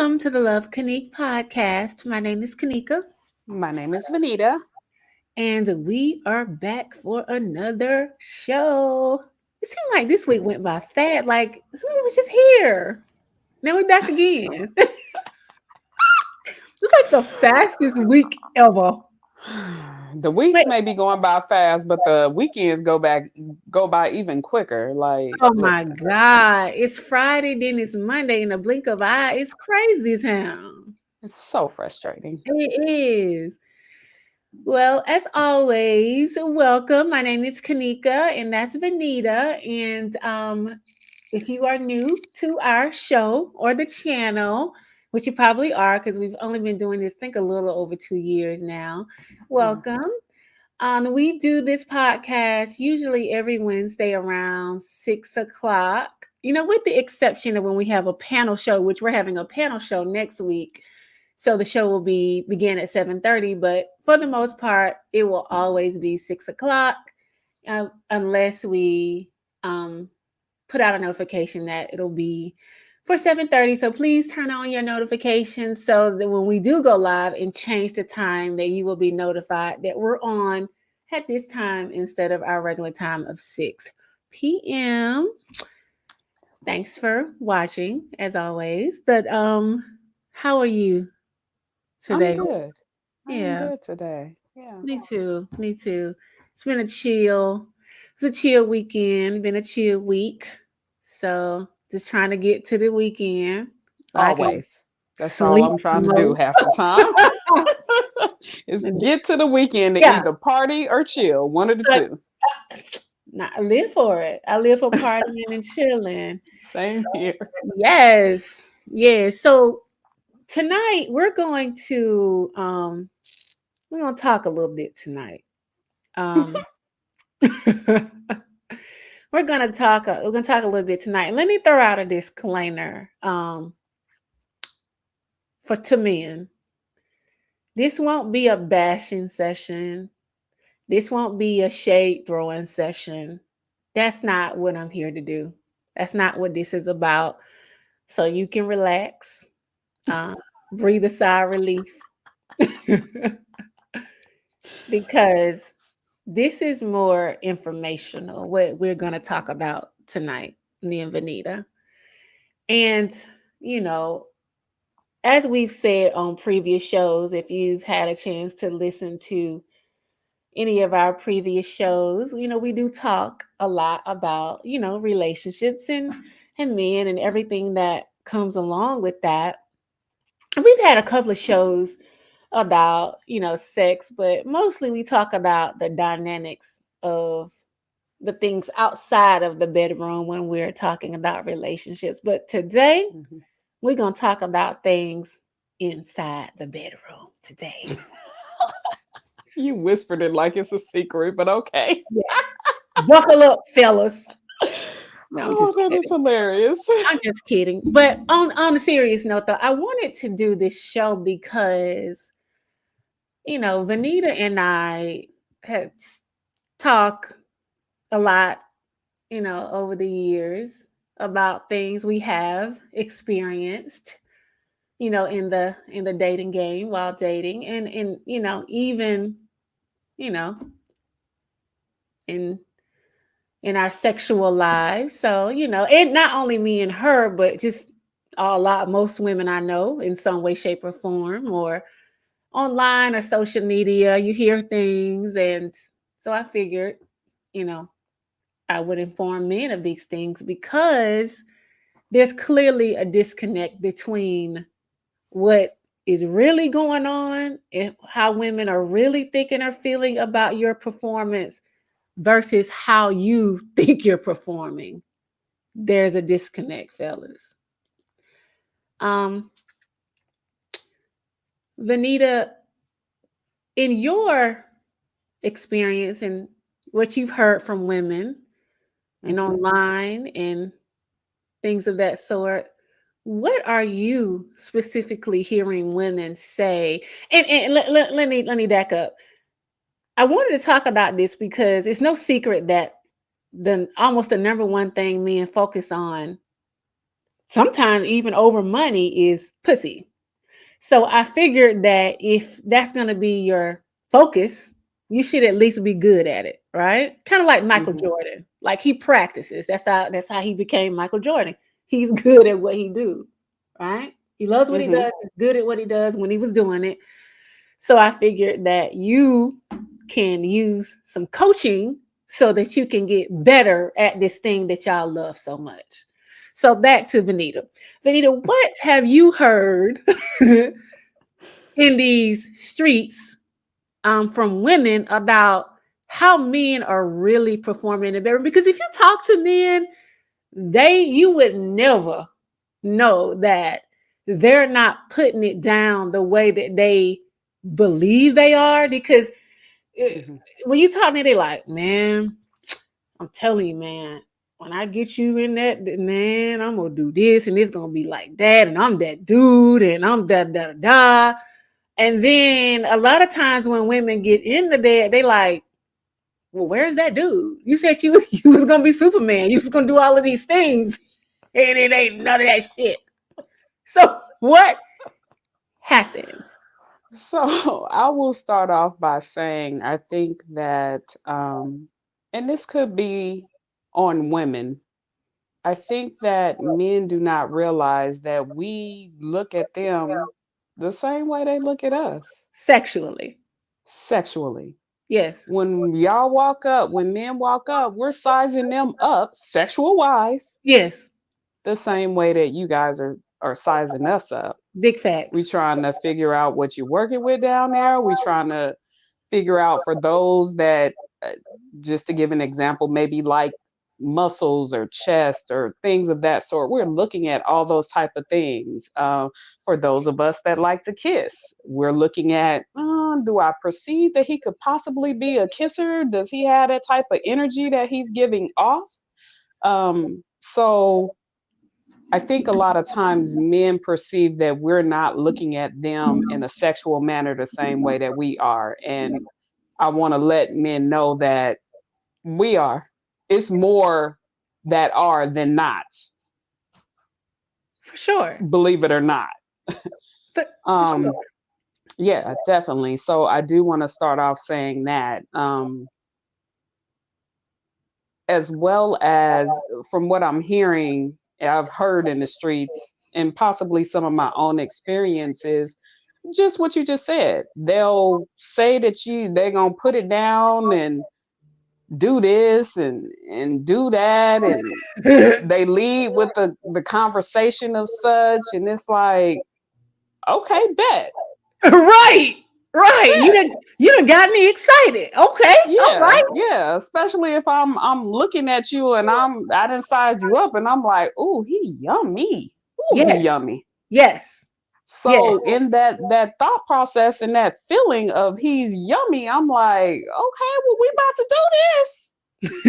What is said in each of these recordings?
Welcome to the Love Kanique podcast. My name is Kanika, My name is Vanita. and we are back for another show. It seemed like this week went by fast. Like someone was just here. Now we're back again. It's like the fastest week ever. The weeks Wait, may be going by fast, but the weekends go by even quicker. Like, oh my listen, God. It's Friday, then it's Monday in a blink of eye. It's crazy town. it's so frustrating. It is. Well, as always, welcome. My name is Kanika, and that's Vanita. And if you are new to our show or the channel, which you probably are because we've only been doing this, I think, a little over 2 years now, Yeah. welcome. We do this podcast usually every Wednesday around 6 o'clock. With the exception of when we have a panel show, which we're having a panel show next week. So the show will begin at 7:30, but for the most part, it will always be 6 o'clock, unless we um, put out a notification that it'll be for 7:30. So please turn on your notifications so that when we do go live and change the time, that you will be notified that we're on at this time instead of our regular time of 6 p.m. Thanks for watching, as always. But how are you I'm today? good. I am Yeah, good today. Yeah. me too. Me too. It's been a chill. It's a chill weekend. Been a chill week. So just trying to get to the weekend so I can Always. That's all sleep I'm trying to do some half the time. more. Is And get to the weekend to yeah, either party or chill. One of the so two. I live for it. I live for partying and chilling. Same here. Yes, yes. So tonight we're gonna talk a little bit tonight. Um, we're gonna talk a little bit tonight. Let me throw out a disclaimer for to men. This won't be a bashing session. This won't be a shade throwing session. That's not what I'm here to do. That's not what this is about. So you can relax, uh, breathe a sigh of relief, because this is more informational. What we're going to talk about tonight, me and Vanita. And, you know, as we've said on previous shows, if you've had a chance to listen to any of our previous shows, we do talk a lot about, relationships and men and everything that comes along with that. And we've had a couple of shows about, sex, but mostly we talk about the dynamics of the things outside of the bedroom when we're talking about relationships. But today Mhm. we're going to talk about things inside the bedroom today. You whispered it like it's a secret, but okay. Yes. Buckle up, fellas. No, I'm Oh, just that is kidding. hilarious. I'm just kidding. But on a serious note, though, I wanted to do this show because Vanita and I had talked a lot, over the years about things we have experienced, in the dating game while dating, and even you know in in our sexual lives. So, and not only me and her, but just most women I know in some way, shape, or form, or online or social media, you hear things. And so I figured, you know, I would inform men of these things because there's clearly a disconnect between what is really going on and how women are really thinking or feeling about your performance versus how you think you're performing. There's a disconnect, fellas. Um, Vanita, in your experience and what you've heard from women and Mhm. online and things of that sort, what are you specifically hearing women say? And let me back up. I wanted to talk about this because it's no secret that the almost the number one thing men focus on Sometimes even over money is pussy. So I figured that if that's going to be your focus, you should at least be good at it, right? Kind of like Michael Hmm. Jordan. Like he practices. That's how he became Michael Jordan. He's good at what he do, right? He loves what he Hmm. does. He's good at what he does when he was doing it. So I figured that you can use some coaching so that you can get better at this thing that y'all love so much. So back to Vanita. Vanita, what have you heard in these streets from women about how men are really performing in the bedroom? Because if you talk to men, you would never know that they're not putting it down the way that they believe they are. Because it, Hmm. when you talk to them, they like, man, I'm telling you, man, when I get you in that, man, I'm gonna do this and it's gonna be like that, and I'm that dude, and I'm da. And then a lot of times when women get into that, they like, well, where's that dude? You said you was gonna be Superman. You was gonna do all of these things, and it ain't none of that shit. So what happens? So I will start off by saying I think that, and this could be on women. I think that men do not realize that we look at them the same way they look at us Sexually. sexually. Yes. When men walk up, we're sizing them up sexual wise Yes. the same way that you guys are sizing us up. Big We facts. trying to figure out what you're working with down there. We trying to figure out for those that, uh, just to give an example, maybe like muscles or chest or things of that sort. We're looking at all those type of things. For those of us that like to kiss, we're looking at, do I perceive that he could possibly be a kisser? Does he have that type of energy that he's giving off? So I think a lot of times men perceive that we're not looking at them in a sexual manner the same way that we are. And I want to let men know that we are. It's more that are than not, For sure. believe it or not. For sure. Um, yeah, definitely. So I do want to start off saying that, as well as from what I'm hearing, I've heard in the streets, and possibly some of my own experiences, just what you just said. They'll say that they're gonna put it down and do this and do that, and they lead with the conversation of such, and it's like, okay, bet, Right. Right. You bet. done you done got me excited. Okay. All Yeah, right. yeah. Especially if I'm looking at you and I didn't size you up and I'm like, ooh, he yummy. Ooh, he Yes. yummy. Yes. Yes. So in that thought process and that feeling of he's yummy, I'm like, okay, well, we about to do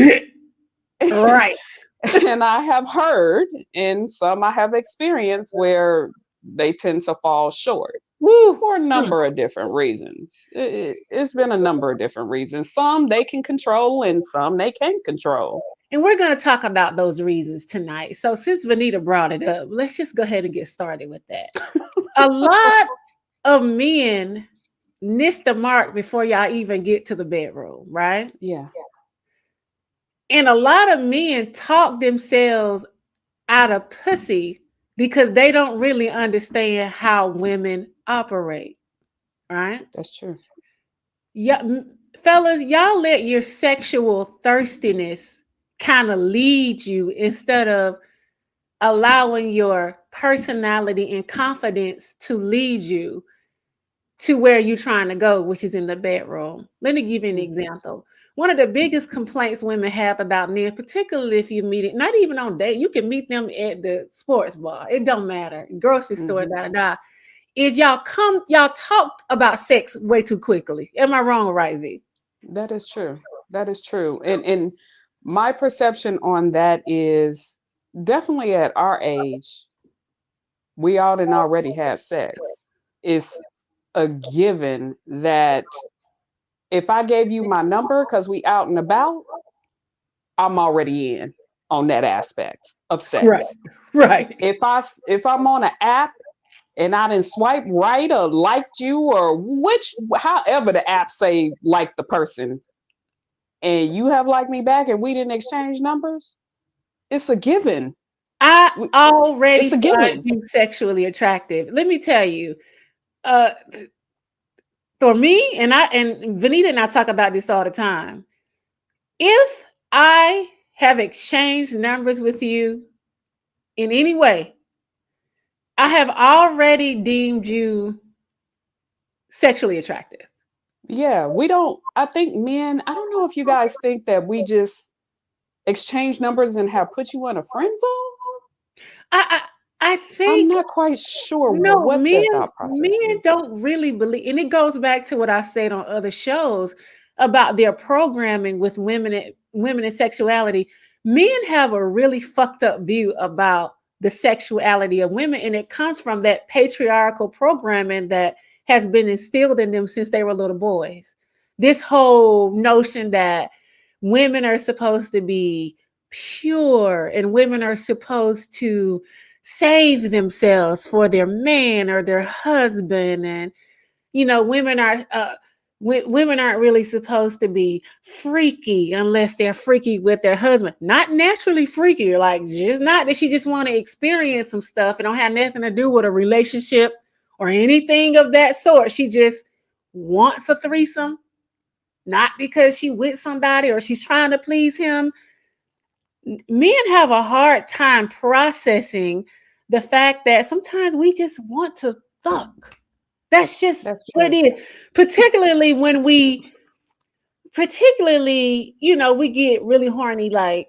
this. Right. And I have heard, and some I have experienced, where they tend to fall short Woo. for a number of different reasons. It's been a number of different reasons. Some they can control, and some they can't control. And we're going to talk about those reasons tonight. So since Vanita brought it up, let's just go ahead and get started with that. A lot of men miss the mark before y'all even get to the bedroom, right? Yeah, And a lot of men talk themselves out of pussy because they don't really understand how women operate, right? that's true. Yeah, fellas, y'all let your sexual thirstiness kind of lead you instead of allowing your personality and confidence to lead you to where you're trying to go, which is in the bedroom. Let me give you an Hmm. example. One of the biggest complaints women have about men, particularly if you meet it, not even on date, you can meet them at the sports bar. It don't matter. Grocery store, Hmm. da da da. Is y'all talked about sex way too quickly. Am I wrong or right, V? That is true. That is true. And my perception on that is definitely at our age, we all done already had sex. It's a given that if I gave you my number because we out and about, I'm already in. on that aspect of Right. sex. Right. If I'm on an app and I didn't swipe right or liked you or which however the app say like the person and you have liked me back and we didn't exchange numbers, it's a given. I already It's a find given. you sexually attractive. Let me tell you, uh, for me, and Vanita and I talk about this all the time. If I have exchanged numbers with you in any way, I have already deemed you sexually attractive. Yeah, we don't. I think men. I don't know if you guys think that we just exchange numbers and have put you in a friend zone. I I I'm think not quite sure no, what men that thought process men is. don't really believe, and it goes back to what I said on other shows about their programming with women and sexuality. Men have a really fucked up view about the sexuality of women, and it comes from that patriarchal programming that has been instilled in them since they were little boys. This whole notion that women are supposed to be pure and women are supposed to save themselves for their man or their husband, and women are women aren't really supposed to be freaky unless they're freaky with their husband, not naturally freaky, like just not that she just want to experience some stuff and don't have nothing to do with a relationship or anything of that sort. She just wants a threesome, not because she with somebody or she's trying to please him. Men have a hard time processing the fact that sometimes we just want to fuck. That's just That's what true. it is. Particularly when we get really horny, like,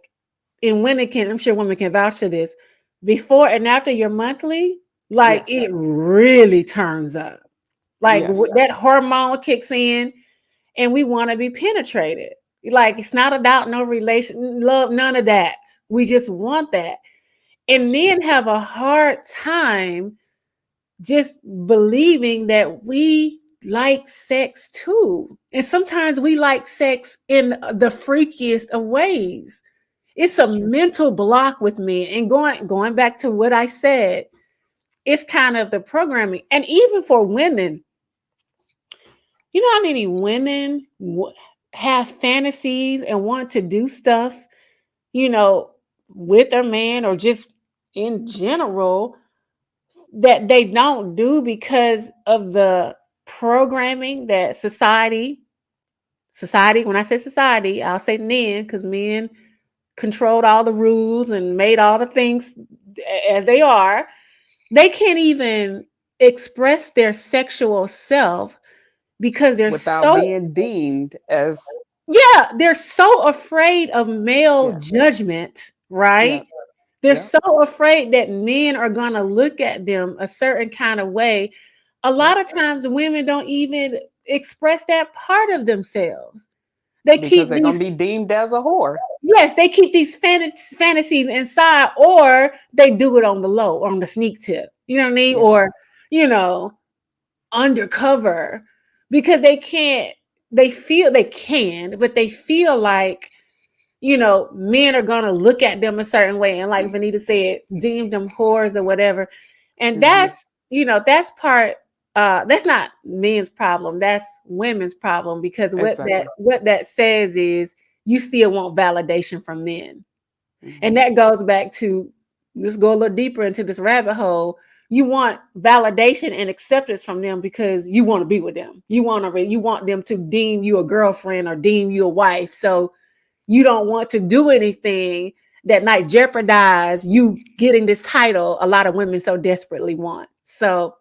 and women can, I'm sure women can vouch for this, before and after your monthly, like Yes. it really turns up. Like Yes. that hormone kicks in and we want to be penetrated. Like it's not about no relation, love, none of that. We just want that. And That's true. men have a hard time just believing that we like sex too. And sometimes we like sex in the freakiest of ways. It's a That's true. mental block with me. And going back to what I said, it's kind of the programming. And even for women, you know how many women have fantasies and want to do stuff, you know, with their man or just in general that they don't do because of the programming that society, when I say society, I'll say men, because men controlled all the rules and made all the things as they are. They can't even express their sexual self because they're Without so, being deemed as yeah, they're so afraid of male yeah, judgment, yeah, right? They're yeah, so afraid that men are going to look at them a certain kind of way. A yeah. lot of times women don't even express that part of themselves. They Because keep they're gonna these, be deemed as a whore. yes, they keep these fantasies inside, or they do it on the low, on the sneak tip. You know what I mean? Or, Yes. you know, undercover because they can't, they feel they can, but they feel like, men are gonna look at them a certain way, and like Vanita said, deem them whores or whatever. And Hmm. that's part. That's not men's problem. That's women's problem because Exactly. what that says is you still want validation from men, and Hmm. that goes back to, let's go a little deeper into this rabbit hole. You want validation and acceptance from them because you want to be with them. You want them to deem you a girlfriend or deem you a wife. So you don't want to do anything that might jeopardize you getting this title a lot of women so desperately want. So,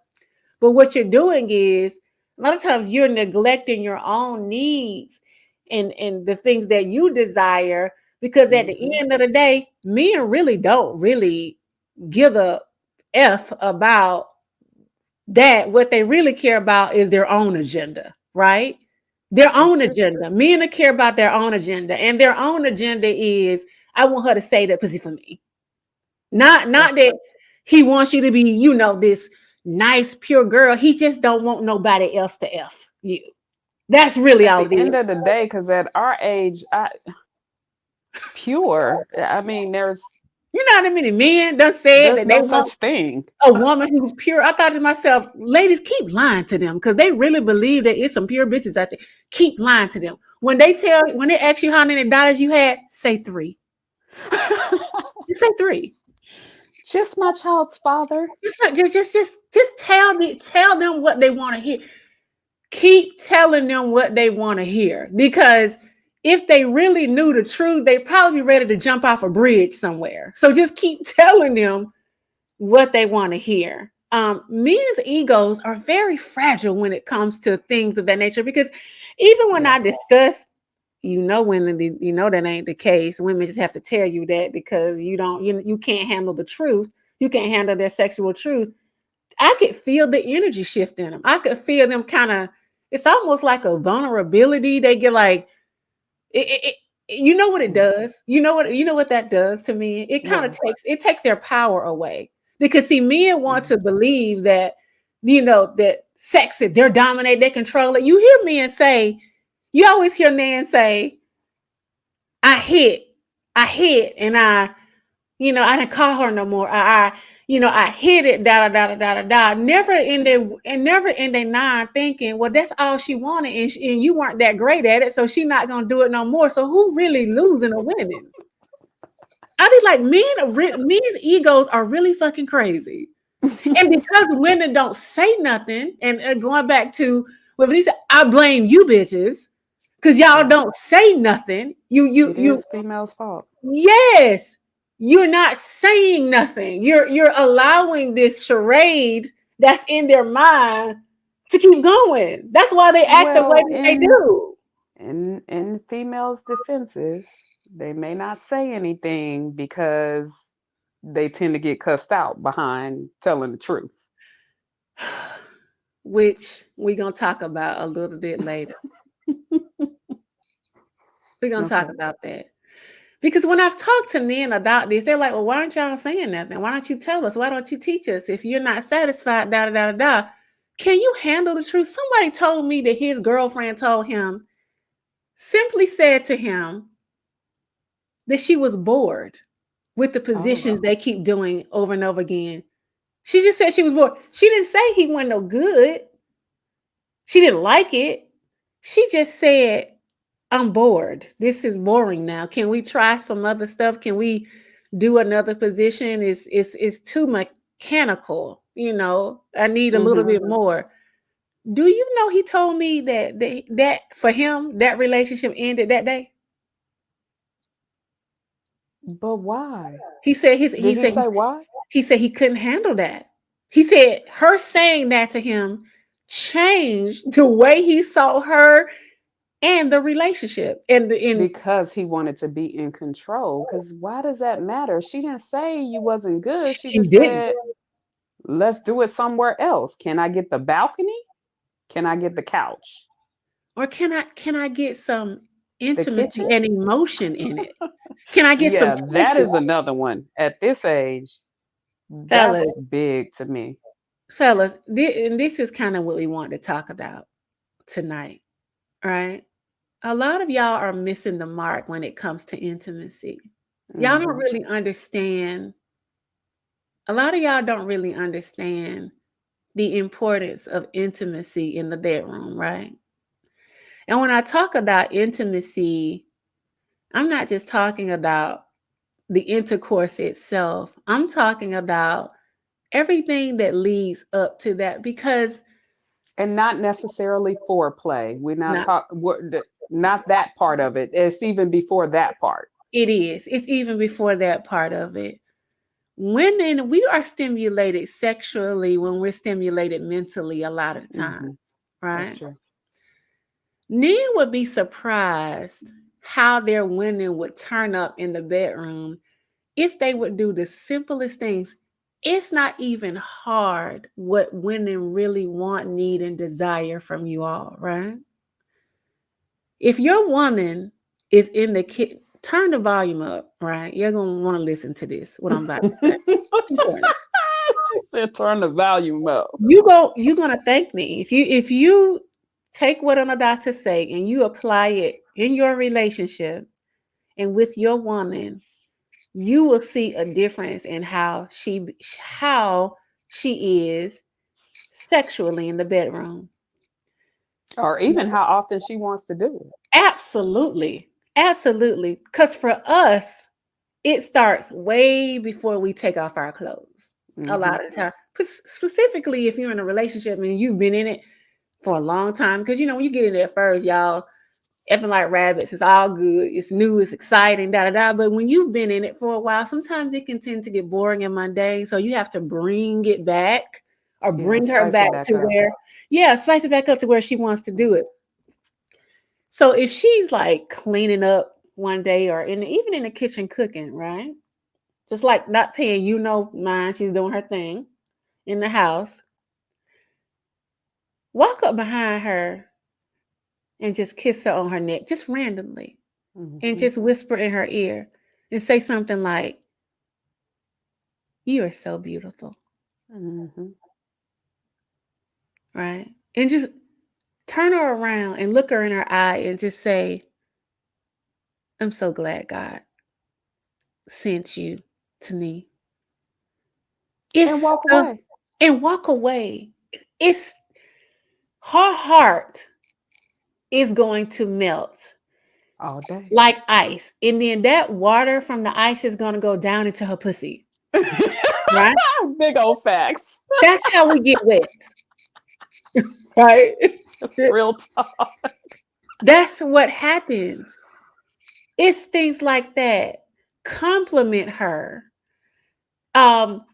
but what you're doing is a lot of times you're neglecting your own needs and the things that you desire, because at the Hmm. end of the day, men really don't really give a F about that. What they really care about is their own agenda, right? Their That's own true. agenda. Men that care about their own agenda, and their own agenda is, I want her to say that pussy for me. Not That's that true. he wants you to be, this nice, pure girl. He just don't want nobody else to F you. That's really At all the it is. end of the day, because at our age, Pure. I mean, You know how many men done said there's that they no such want thing. a woman who's pure? I thought to myself, ladies, keep lying to them because they really believe that it's some pure bitches out there. Keep lying to them. When they ask you how many daughters you had, say three. Just say three. Just my child's father. Just tell them what they want to hear. Keep telling them what they want to hear because if they really knew the truth, they'd probably be ready to jump off a bridge somewhere. So just keep telling them what they want to hear. Men's egos are very fragile when it comes to things of that nature because even when I Yes. discuss, you know that ain't the case. Women just have to tell you that because you can't handle the truth. You can't handle their sexual truth. I could feel the energy shift in them. I could feel them kind of. It's almost like a vulnerability. They get like it, you know what it Mm. does. You know what that does to me. It kind of What? takes their power away because see, men want Mm. to believe that that sex it, they're dominate, they control it. You hear men say, you always hear men say, "I hit, I hit, and I didn't call her no more. I hit it, da da da da da da. Never in their nine thinking, well, that's all she wanted, and you weren't that great at it, so she's not gonna do it no more. So who really losing or winning? I think like men's egos are really fucking crazy, and because women don't say nothing, and going back to what he said, I blame you bitches because y'all Yeah. don't say nothing. It is females' fault. Yes, you're not saying nothing. You're allowing this charade that's in their mind to keep going. That's why they act the way Well, that they do. in females' defenses, they may not say anything because they tend to get cussed out behind telling the truth. Which we're gonna talk about a little bit later. We're gonna talk Okay. about that. Because when I've talked to men about this, they're like, well, why aren't y'all saying nothing? Why don't you tell us? Why don't you teach us? If you're not satisfied, da da da da da. Can you handle the truth? Somebody told me that his girlfriend told him, simply said to him that she was bored with the Oh, positions they keep doing over and over again. She just said she was bored. She didn't say he wasn't no good. She didn't like it. She just said, I'm bored. This is boring now. Can we try some other stuff? Can we do another position? It's too mechanical. I need a little mm-hmm. bit more. Do you know he told me that for him that relationship ended that day? But why? He said Did he say why? he said he couldn't handle that. He said her saying that to him changed the way he saw her and the relationship. And Because he wanted to be in control. Because why does that matter? She didn't say you wasn't good. She she just didn't. said, let's do it somewhere else. Can I get the balcony? Can I get the couch? Or can I get some The intimacy kitchen? and emotion in it? Can I get some Yeah, that kisses? is another one. At this age, Fellas, that's big to me. and this is kind of what we want to talk about tonight, right? A lot of y'all are missing the mark when it comes to intimacy. Y'all don't Hmm. really understand. A lot of y'all don't really understand the importance of intimacy in the bedroom, right? And when I talk about intimacy, I'm not just talking about the intercourse itself. I'm talking about everything that leads up to that because And not necessarily foreplay. We're not not talking, not that part of it. It's even before that part. it is. It's even before that part of it. Women, we are stimulated sexually when we're stimulated mentally a lot of times, Hmm. That's right? true. Men would be surprised how their women would turn up in the bedroom if they would do the simplest things. It's not even hard what women really want, need, and desire from you all, right? If your woman is in the kitchen, turn the volume up, right? You're gonna want to listen to this, what I'm about to say. It's important. She said, turn the volume up. You're gonna thank me. If you take what I'm about to say and you apply it in your relationship and with your woman, you will see a difference in how she is sexually in the bedroom. Or even how often she wants to do it. Absolutely. Absolutely. Because for us, it starts way before we take off our clothes. A Hmm. lot of the time. Specifically, if you're in a relationship and you've been in it for a long time. Because, when you get in there first, y'all effing like rabbits, it's all good. It's new, it's exciting, da da da. But when you've been in it for a while, sometimes it can tend to get boring and mundane. So you have to bring it back or Yeah, bring her spice it back back to up. where, yeah, spice it back up to where she wants to do it. So if she's like cleaning up one day or even in the kitchen cooking, right? Just like not paying mind, she's doing her thing in the house. Walk up behind her and just kiss her on her neck, just randomly, and Hmm. just whisper in her ear and say something like, "You are so beautiful," Hmm. right? And just turn her around and look her in her eye and just say, "I'm so glad God sent you to me." And It's walk away and walk away. It's her heart is going to melt all day. like ice. And then that water from the ice is going to go down into her pussy, right? Big old facts. That's how we get wet, right? That's real talk. That's what happens. It's things like that. Compliment her. Um,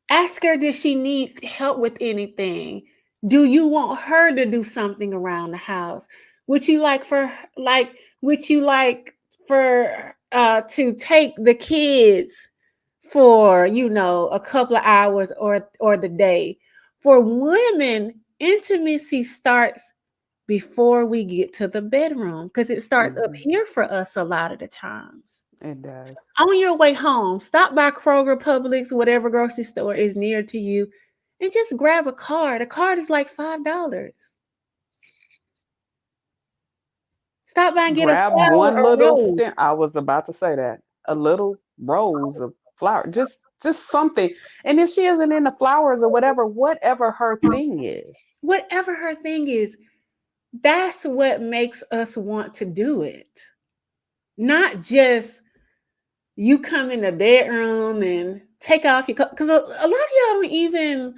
Ask her, does she need help with anything? Do you want her to do something around the house? Would you like for like would you like for to take the kids for, a couple of hours or the day? For women, intimacy starts before we get to the bedroom because it starts up Hmm. here for us a lot of the times. It does. On your way home, stop by Kroger, Publix, whatever grocery store is near to you, and just grab a card. A card is like $5. Stop by and get a Grab flower one or little rose. stem. I was about to say that. A little rose of flower. Just something. And if she isn't into flowers or whatever her thing is. Whatever her thing is, that's what makes us want to do it. Not just you come in the bedroom and take off your coat. Because a lot of y'all don't even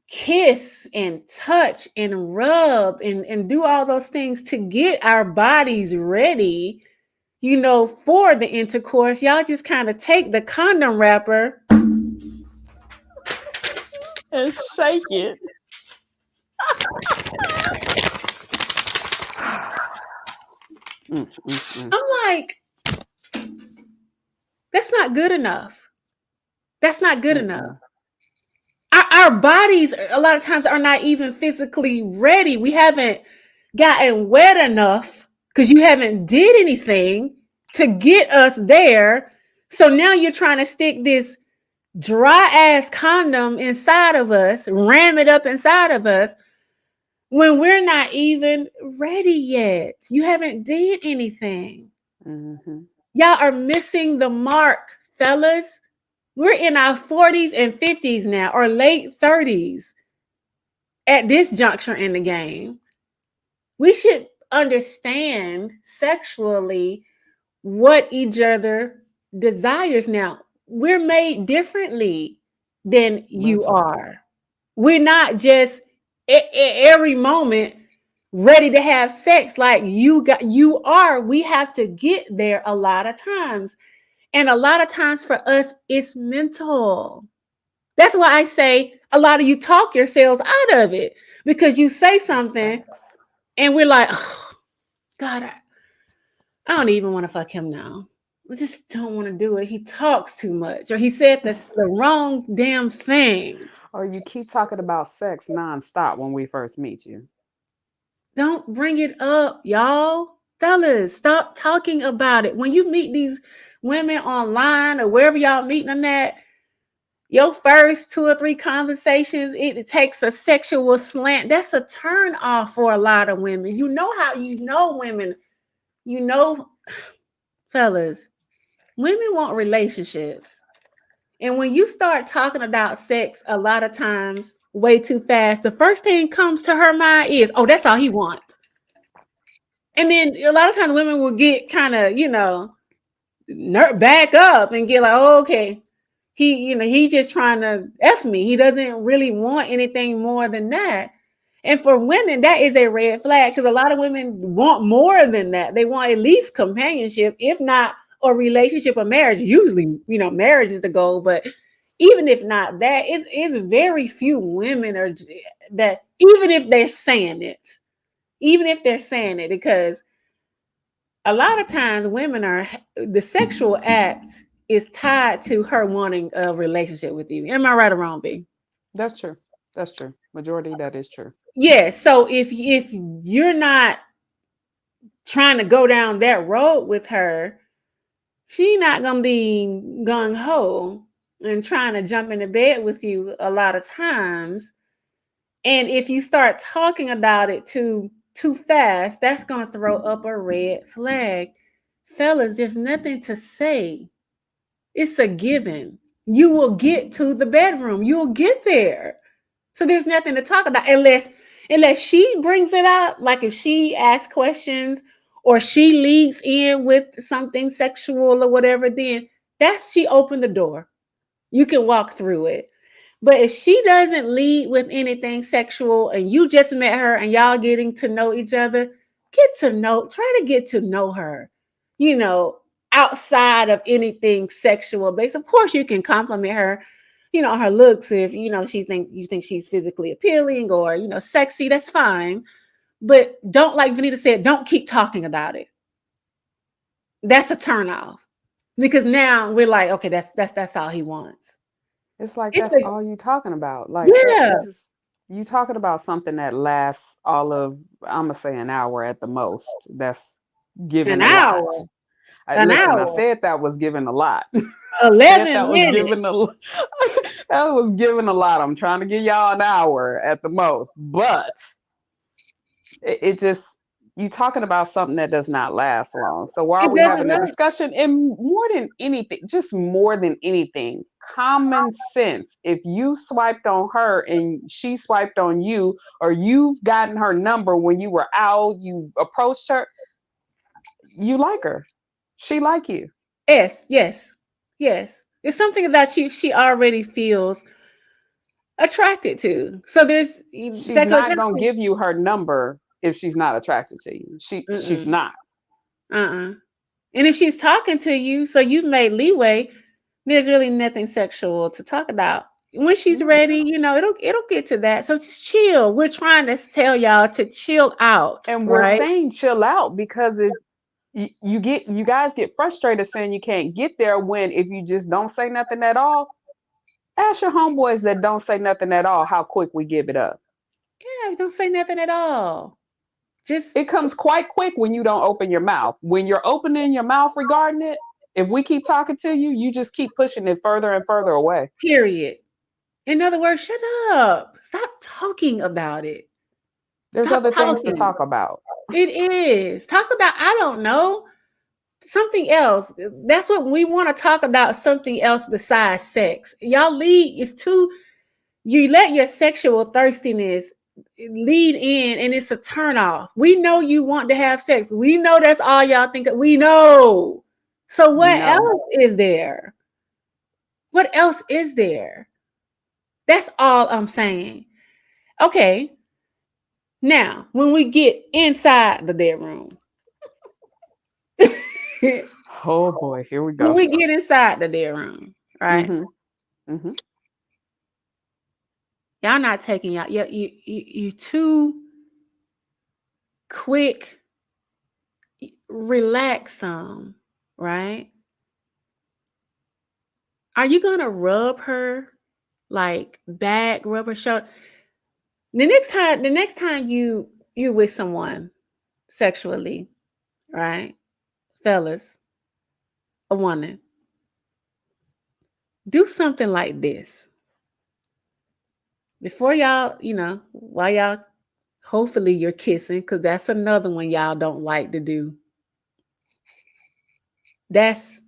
kiss and touch and rub and do all those things to get our bodies ready, for the intercourse. Y'all just kind of take the condom wrapper. And shake it. Mm, mm, mm, I'm like, that's not good enough. That's not good enough. mm. Our bodies, a lot of times, are not even physically ready. We haven't gotten wet enough because you haven't did anything to get us there. So now you're trying to stick this dry ass condom inside of us, ram it up inside of us when we're not even ready yet. You haven't did anything. Mhm. Y'all are missing the mark, fellas. We're in our 40s and 50s now, or late 30s at this juncture in the game. We should understand sexually what each other desires now. We're made differently than you Much. are. We're not just every moment ready to have sex like you are. We have to get there a lot of times. And a lot of times for us, it's mental. That's why I say a lot of you talk yourselves out of it because you say That's something facts. and we're like, oh, God, I don't even want to fuck him now. I just don't want to do it. He talks too much, or he said the wrong damn thing. Or you keep talking about sex nonstop when we first meet you. Don't bring it up, y'all. Fellas, stop talking about it. When you meet these women online or wherever y'all meeting them at, your first two or three conversations, it takes a sexual slant. That's a turn off for a lot of women. You know how women, you know fellas, women want relationships. And when you start talking about sex a lot of times way too fast, the first thing comes to her mind is, oh, that's all he wants. And then a lot of times women will get kind of, back up and get like, oh, okay, he just trying to F me. He doesn't really want anything more than that. And for women, that is a red flag because a lot of women want more than that. They want at least companionship, if not a relationship or marriage. Usually, marriage is the goal, but even if not that, it's very few women are that even if they're saying it, because a lot of times women are the sexual act is tied to her wanting a relationship with you. Am I right or wrong, B? That's true. That's true. Majority that is true. Yes. So if you're not trying to go down that road with her, she not gonna be gung ho and trying to jump into bed with you a lot of times. And if you start talking about it too fast, that's gonna throw up a red flag. Fellas, there's nothing to say. It's a given. You will get to the bedroom. You'll get there. So there's nothing to talk about unless she brings it up. Like if she asks questions or she leads in with something sexual or whatever, then she opened the door. You can walk through it. But if she doesn't lead with anything sexual and you just met her and y'all getting to know each other, try to get to know her, you know, outside of anything sexual based. Of course, you can compliment her, her looks if you think she's physically appealing or sexy. That's fine, but don't, like Vanita said, don't keep talking about it. That's a turn off because now we're like, okay, that's all he wants. It's like It's that's a all you talking about. Like that yeah, it's just you talking about something that lasts all of, I'm gonna say, an hour at the most. That's an giving a lot. hour, an Listen, I hour, said that was giving a lot. I said 11 that was minutes. giving a that was giving a lot. I'm trying to give y'all an hour at the most, but it just, you talking about something that does not last long. So why are It we doesn't having a last. discussion? And more than anything, just more than anything, common sense. If you swiped on her and she swiped on you, or you've gotten her number when you were out, you approached her, you like her, she like you. Yes, yes, yes. It's something that she already feels attracted to. So there's She's sexual not gonna attraction. give you her number if she's not attracted to you. She's Mm-mm, not. uh-uh. And if she's talking to you, so you've made leeway, there's really nothing sexual to talk about. When she's Yeah. ready, it'll get to that. So just chill. We're trying to tell y'all to chill out, And we're right? saying chill out because if you guys get frustrated saying you can't get there, when if you just don't say nothing at all, ask your homeboys that don't say nothing at all how quick we give it up. Yeah, don't say nothing at all. Just It comes quite quick when you don't open your mouth. When you're opening your mouth regarding it, if we keep talking to you, you just keep pushing it further and further away. period. In other words, shut up. Stop talking about it. There's Stop other things to talking. talk about. It is. Talk about, I don't know, something else. That's what we want to talk about, something else besides sex. Y'all lead is too, you let your sexual thirstiness lead in and it's a turn off. We know you want to have sex. We know that's all y'all think of. We know. So We what know. else is there? What else is there? That's all I'm saying. Okay. Now, when we get inside the bedroom, when Oh boy, here we go. we get inside the bedroom, right? Mm-hmm. Mm-hmm. Y'all not taking y'all. You too quick. Relax some, right? Are you gonna rub her like back, rub her shoulder? The next time you with someone sexually, right, fellas, a woman, do something like this before y'all. While y'all, hopefully you're kissing, because that's another one y'all don't like to do. That's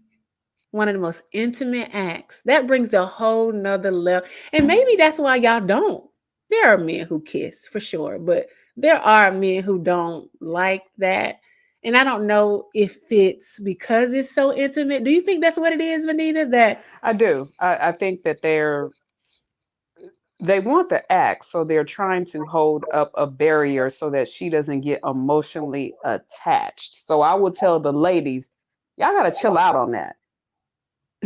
one of the most intimate acts. That brings a whole nother level. And maybe that's why y'all don't. There are men who kiss for sure, but there are men who don't like that. And I don't know if it's because it's so intimate. Do you think that's what it is, Vanita? That I do. I think that they want the act, so they're trying to hold up a barrier so that she doesn't get emotionally attached. So I will tell the ladies, y'all gotta chill out on that.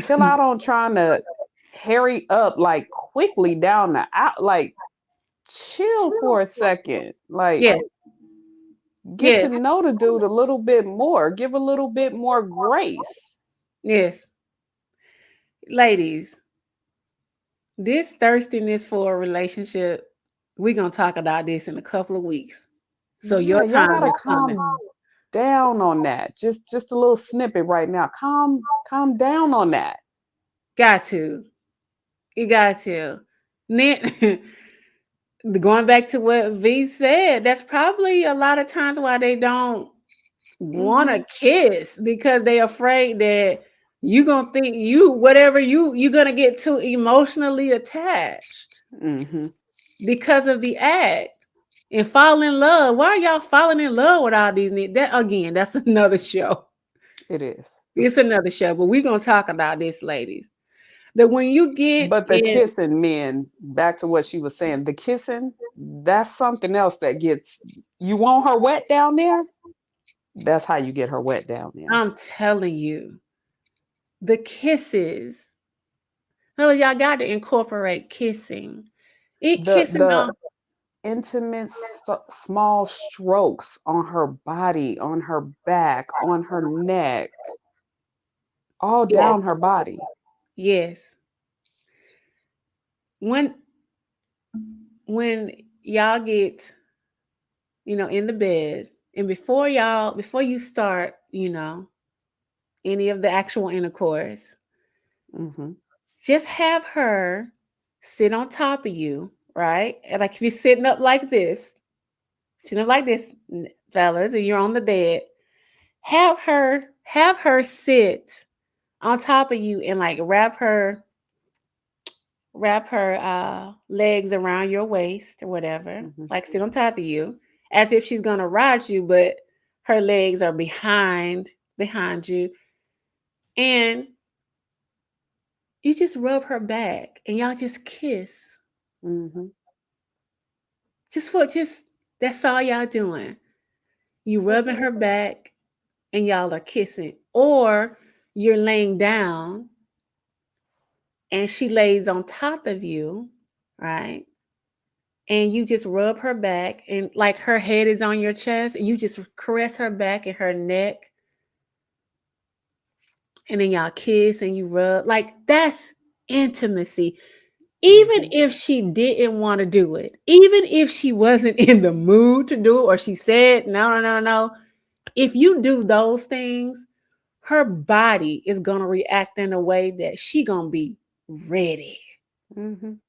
Chill out on trying to hurry up like quickly down the out. Like chill for a second. Like yes, get to yes, know the dude a little bit more. Give a little bit more grace. yes. Ladies, this thirstiness for a relationship, we're gonna talk about this in a couple of weeks. So Yeah, your y'all time gotta is coming. calm down on that. Just a little snippet right now. Calm down on that. Got to. You got to. Then going back to what V said, that's probably a lot of times why they don't want Mhm. to kiss because they afraid that you gonna think you whatever you gonna get too emotionally attached Mhm. because of the act and fall in love. Why are y'all falling in love with all these? That again, that's another show. It is. It's another show, but we're gonna talk about this, ladies. That when you get But the in, kissing, men, back to what she was saying, the kissing, that's something else that gets you want her wet down there? That's how you get her wet down there. I'm telling you, the kisses. No, y'all got to incorporate kissing. It kissing The on. intimate small strokes on her body, on her back, on her neck, all Yes, down her body. yes. When when y'all get in the bed, and before you start any of the actual intercourse, Mhm. just have her sit on top of you, right? And like if you're sitting up like this, fellas, and you're on the bed, have her sit on top of you and like wrap her legs around your waist or whatever, Mhm. like sit on top of you as if she's gonna ride you, but her legs are behind you, and you just rub her back and y'all just kiss. Mhm. Just that's all y'all doing. You That's rubbing it. her back and y'all are kissing, or you're laying down and she lays on top of you, right? And you just rub her back and like her head is on your chest and you just caress her back and her neck, and then y'all kiss and you rub. Like that's intimacy. Even Mhm. if she didn't want to do it, even if she wasn't in the mood to do it, or she said no, no, no, no, if you do those things, her body is going to react in a way that she going to be ready. Mhm.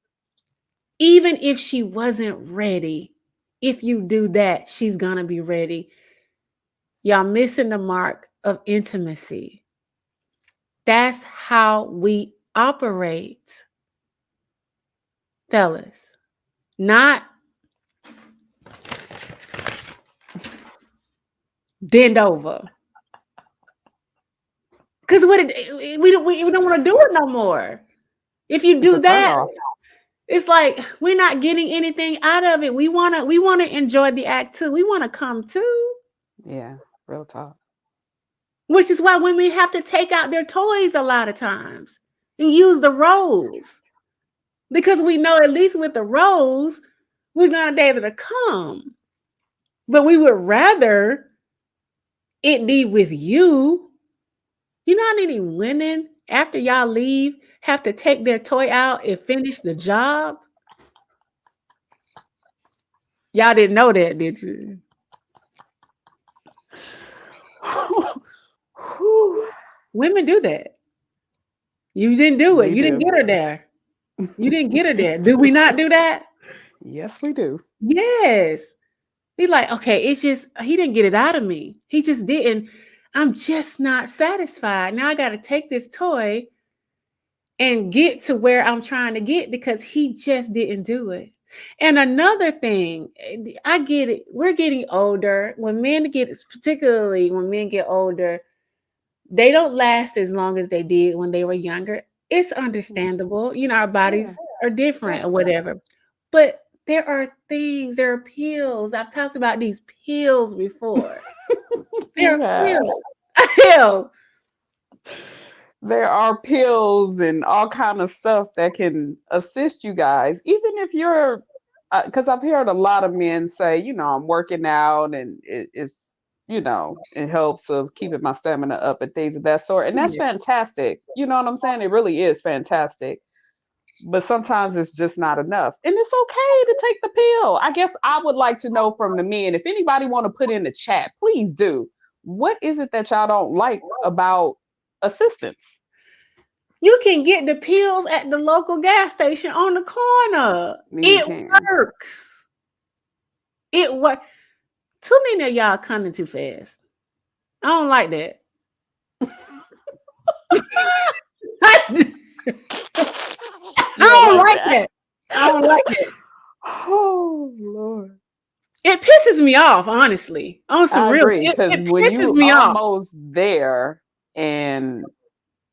Even if she wasn't ready, if you do that, she's going to be ready. Y'all missing the mark of intimacy. That's how we operate, fellas. Not bend over. Because we don't want to do it no more. If you It's do a turn that, off. it's like we're not getting anything out of it. We wanna enjoy the act too. We wanna come too. Yeah, real talk. Which is why women have to take out their toys a lot of times and use the rose. Because we know at least with the rose, we're gonna be able to come. But we would rather it be with you. You know how many women after y'all leave have to take their toy out and finish the job? Y'all didn't know that, did you? Whew. Women do that. You didn't do it. We You didn't do. get her there. You didn't get her there. Do we not do that? Yes, we do. Yes. Be like, okay, it's just he didn't get it out of me. He just didn't. I'm just not satisfied. Now I got to take this toy and get to where I'm trying to get because he just didn't do it. And another thing, I get it. We're getting older. When men get, particularly when men get older, they don't last as long as they did when they were younger. It's Mm, understandable. You know, our yeah, bodies are different yeah. or whatever. But there are things, there are pills. I've talked about these pills before. There You are have. pills. Hell, There are pills and all kind of stuff that can assist you guys, even if you're, because I've heard a lot of men say, I'm working out and it's, it helps of keeping my stamina up and things of that sort. And that's yeah. fantastic. You know what I'm saying? It really is fantastic. But sometimes it's just not enough. And it's okay to take the pill. I guess I would like to know from the men, if anybody want to put in the chat, please do. What is it that y'all don't like about assistance? You can get the pills at the local gas station on the corner. You It can. works. It works. Too many of y'all coming too fast. I don't like that. I You don't don't like like that? that. I don't like that. Oh Lord. It pisses me off, honestly. On some I real, agree. it Because when pisses you me off. almost there and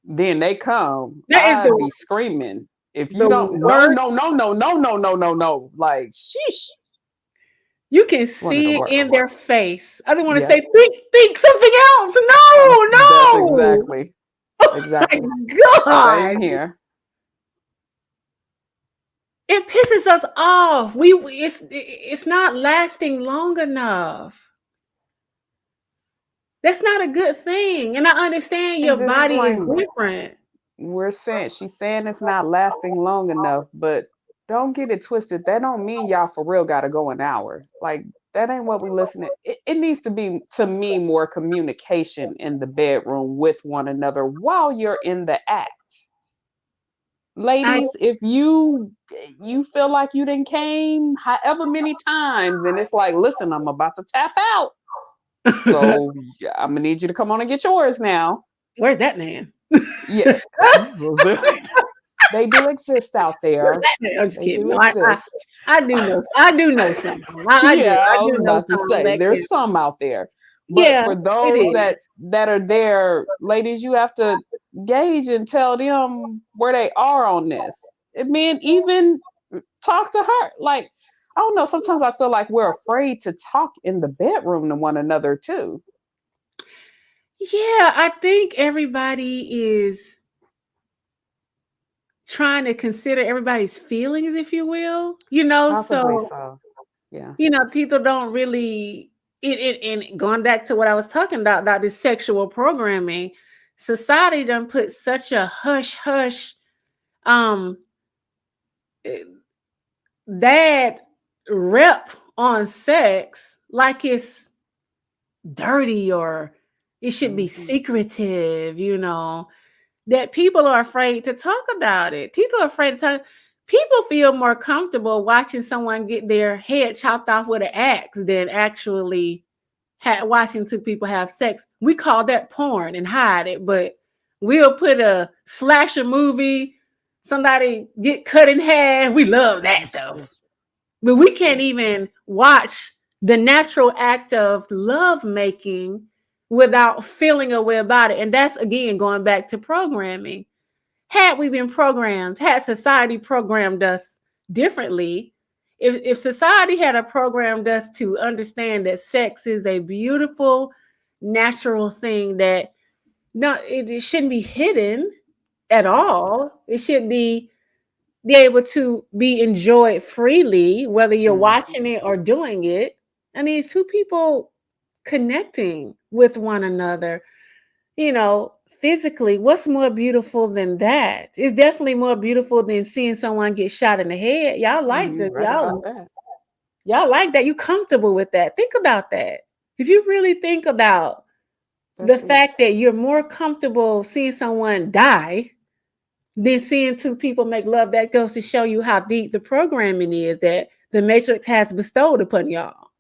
then they come, That is I'd be screaming. If you the don't, no, worst. no, no, no, no, no, no, no, no. Like, sheesh. You can It's one of the see it in worst. their face. I don't want to say, Yep. think something else. No, That's no. exactly. My Exactly. God. Same here. It pisses us off. It's not lasting long enough. That's not a good thing. And I understand your And body is disclaimer. different. She's saying it's not lasting long enough, but don't get it twisted. That don't mean y'all for real gotta go an hour. Like that ain't what we listening. It needs to be, to me, more communication in the bedroom with one another while you're in the act. I Ladies, if you feel like you didn't came however many times and it's like, listen, I'm about to tap out. So yeah, I'm gonna need you to come on and get yours now. Where's that man? Yeah. They do exist out Where's there. that man? I'm just They kidding. do No, exist. I do know some. Yeah, I I do was know about to some say that can. there's some out there. But Yeah, for it those that is. that are there, ladies, you have to gauge and tell them where they are on this. I mean, even talk to her. Like, I don't know, sometimes I feel like we're afraid to talk in the bedroom to one another too. Yeah, I think everybody is trying to consider everybody's feelings, if you will. Possibly So so. Yeah. people don't really and going back to what I was talking about this sexual programming, society done put such a hush hush um eh, bad rep on sex, like it's dirty or it should be Hmm. secretive, that people are afraid to talk about it. People are afraid to talk. People feel more comfortable watching someone get their head chopped off with an axe than actually watching two people have sex. We call that porn and hide it, but we'll put a slasher movie, somebody get cut in half. We love that That's stuff. true. But we That's can't true. even watch the natural act of love making without feeling a way about it. And that's again going back to programming. Had we been programmed, had society programmed us differently, if society had a programmed us to understand that sex is a beautiful, natural thing that no, it shouldn't be hidden at all. It should be able to be enjoyed freely, whether you're Hmm. watching it or doing it. And these two people connecting with one another, physically, what's more beautiful than that? It's definitely more beautiful than seeing someone get shot in the head. You right about that. Y'all like that. You comfortable with that. Think about that. If you really think about the That's deep. fact that you're more comfortable seeing someone die than seeing two people make love, that goes to show you how deep the programming is that the Matrix has bestowed upon y'all.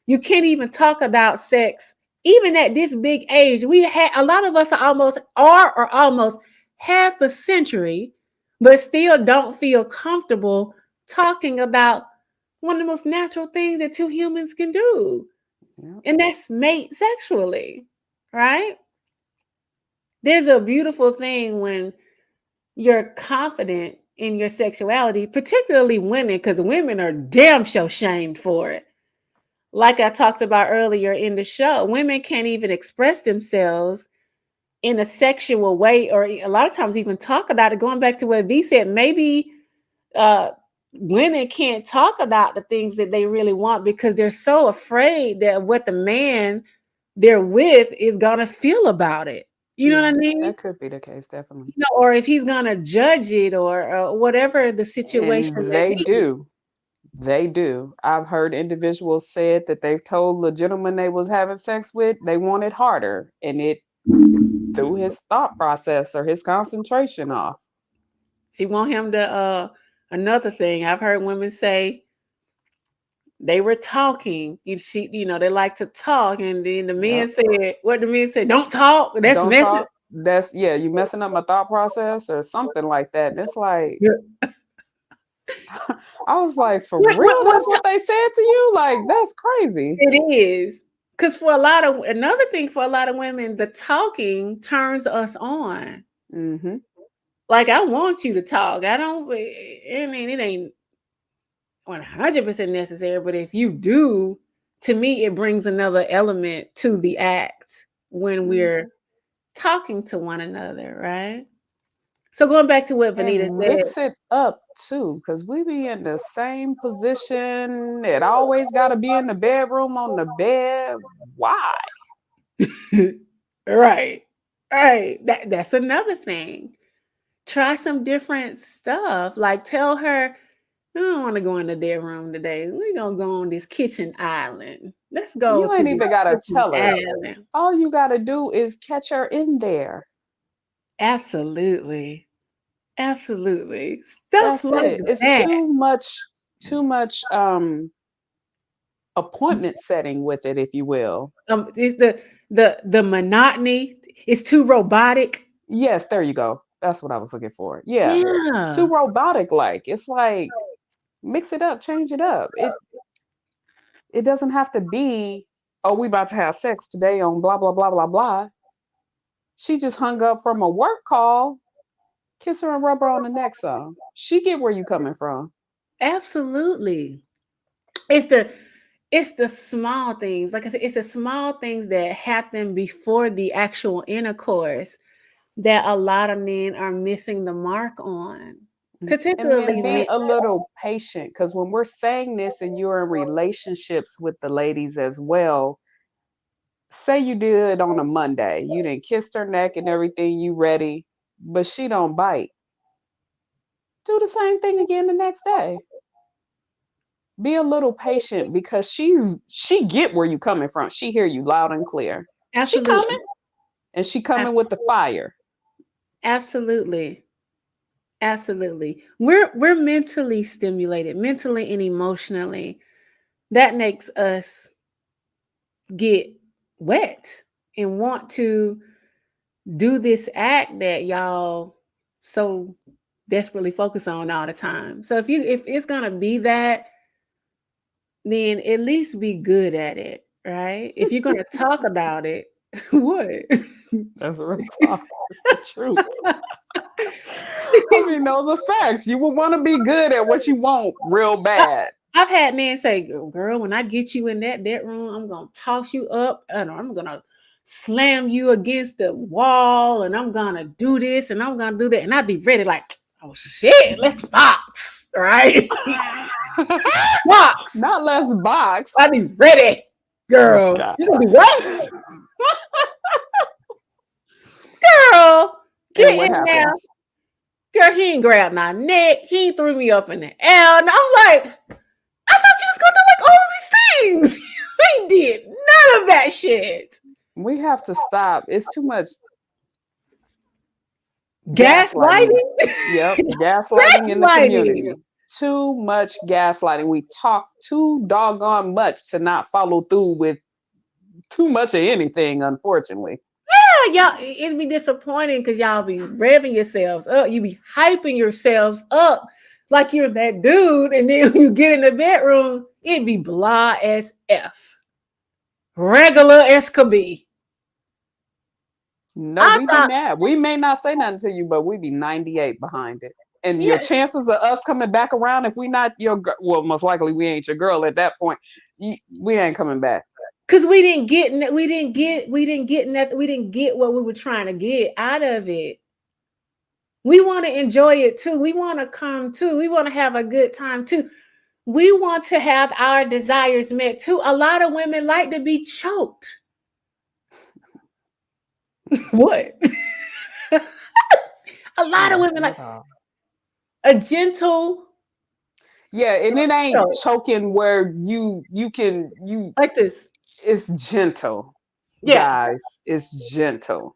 You can't even talk about sex even at this big age, we had a lot of us are or almost half a century, but still don't feel comfortable talking about one of the most natural things that two humans can do, Yep. and that's mate sexually, right? There's a beautiful thing when you're confident in your sexuality, particularly women, because women are damn sure shamed for it. Like I talked about earlier in the show, women can't even express themselves in a sexual way, or a lot of times even talk about it. Going back to what V said, maybe uh, women can't talk about the things that they really want because they're so afraid that what the man they're with is gonna feel about it. You know what I Yeah, mean? that could be the case, definitely. You know, or if he's gonna judge it, or whatever the situation And may they be. do. They do. I've heard individuals said that they've told the gentleman they was having sex with they wanted harder, and it threw his thought process or his concentration off. She want him to. Another thing I've heard women say, they were talking. They like to talk, and then the men Yep. said, "What the men said? Don't talk. That's Don't messing." talk. That's yeah, you messing up my thought process or something like that. And it's like Yeah. I was like, for What, real, what that's what they said to you? Like, that's crazy. it is, because for a lot of another thing for a lot of women, the talking turns us on. Mm-hmm. Like I want you to talk. I don't. I mean, it ain't 100% necessary, but if you do, to me, it brings another element to the act when we're Mm-hmm. talking to one another, right? So going back to what Vanita And said, mix it up too, because we be in the same position. It always got to be in the bedroom on the bed. Why? right, right. That's another thing. Try some different stuff. Like tell her, I don't want to go in the dead room today. We're gonna go on this kitchen island. Let's go You to ain't this even got to kitchen tell her. island. All you got to do is catch her in there. Absolutely. Absolutely. Stuff That's like it. It's that. too much appointment setting with it, if you will. It's the monotony. It's too robotic. Yes, there you go. That's what I was looking for. Yeah. Too Yeah. robotic like. It's like mix it up, change it up. It doesn't have to be, oh, we about to have sex today on blah blah blah blah blah. She just hung up from a work call. Kiss her and rub her on the neck some. She get where you coming from. Absolutely. It's the small things. Like I said, it's the small things that happen before the actual intercourse that a lot of men are missing the mark on. And then Particularly be men. a little patient because when we're saying this and you're in relationships with the ladies as well, say you did on a Monday, you didn't kiss her neck and everything, you ready, but she don't bite. Do the same thing again the next day. Be a little patient because she get where you coming from. She hear you loud and clear. She Absolutely. coming and she coming with the fire. Absolutely. Absolutely. We're mentally stimulated, mentally and emotionally. That makes us get wet and want to do this act that y'all so desperately focus on all the time. So if it's gonna be that, then at least be good at it, right? If you're gonna talk about it, what? That's real talk. It's the truth. I mean, those are facts. You will want to be good at what you want real I, bad. I've had men say, "Girl, when I get you in that room, I'm gonna toss you up, and I'm gonna slam you against the wall, and I'm gonna do this, and I'm gonna do that," and I'd be ready, like, "Oh shit, let's box, right? Box." Not less box. I'd be ready, girl. God. You gonna be what, girl? And Get what in there, happens? girl. He ain't grabbed my neck. He ain't threw me up in the air, and I'm like, I thought you was gonna do like all these things. He did none of that shit. We have to stop. It's too much gaslighting. Gaslighting? Yep, gaslighting in the Gaslighting. community. Too much gaslighting. We talk too doggone much to not follow through with too much of anything, unfortunately. Yeah, y'all, it'd be disappointing because y'all be revving yourselves up. You be hyping yourselves up like you're that dude, and then when you get in the bedroom, it'd be blah as f, regular as could be. No, I we be thought, mad. We may not say nothing to you, but we be 98 behind it. And your yeah, chances of us coming back around, if we not your girl, well, most likely we ain't your girl at that point. We ain't coming back. because we didn't get what we were trying to get out of it. We want to enjoy it too. We want to come too. We want to have a good time too. We want to have our desires met too. A lot of women like to be choked. What? A lot of Not women like at all. a gentle Yeah, and it ain't choke choking where you like this. it's gentle, Yeah, guys. It's gentle.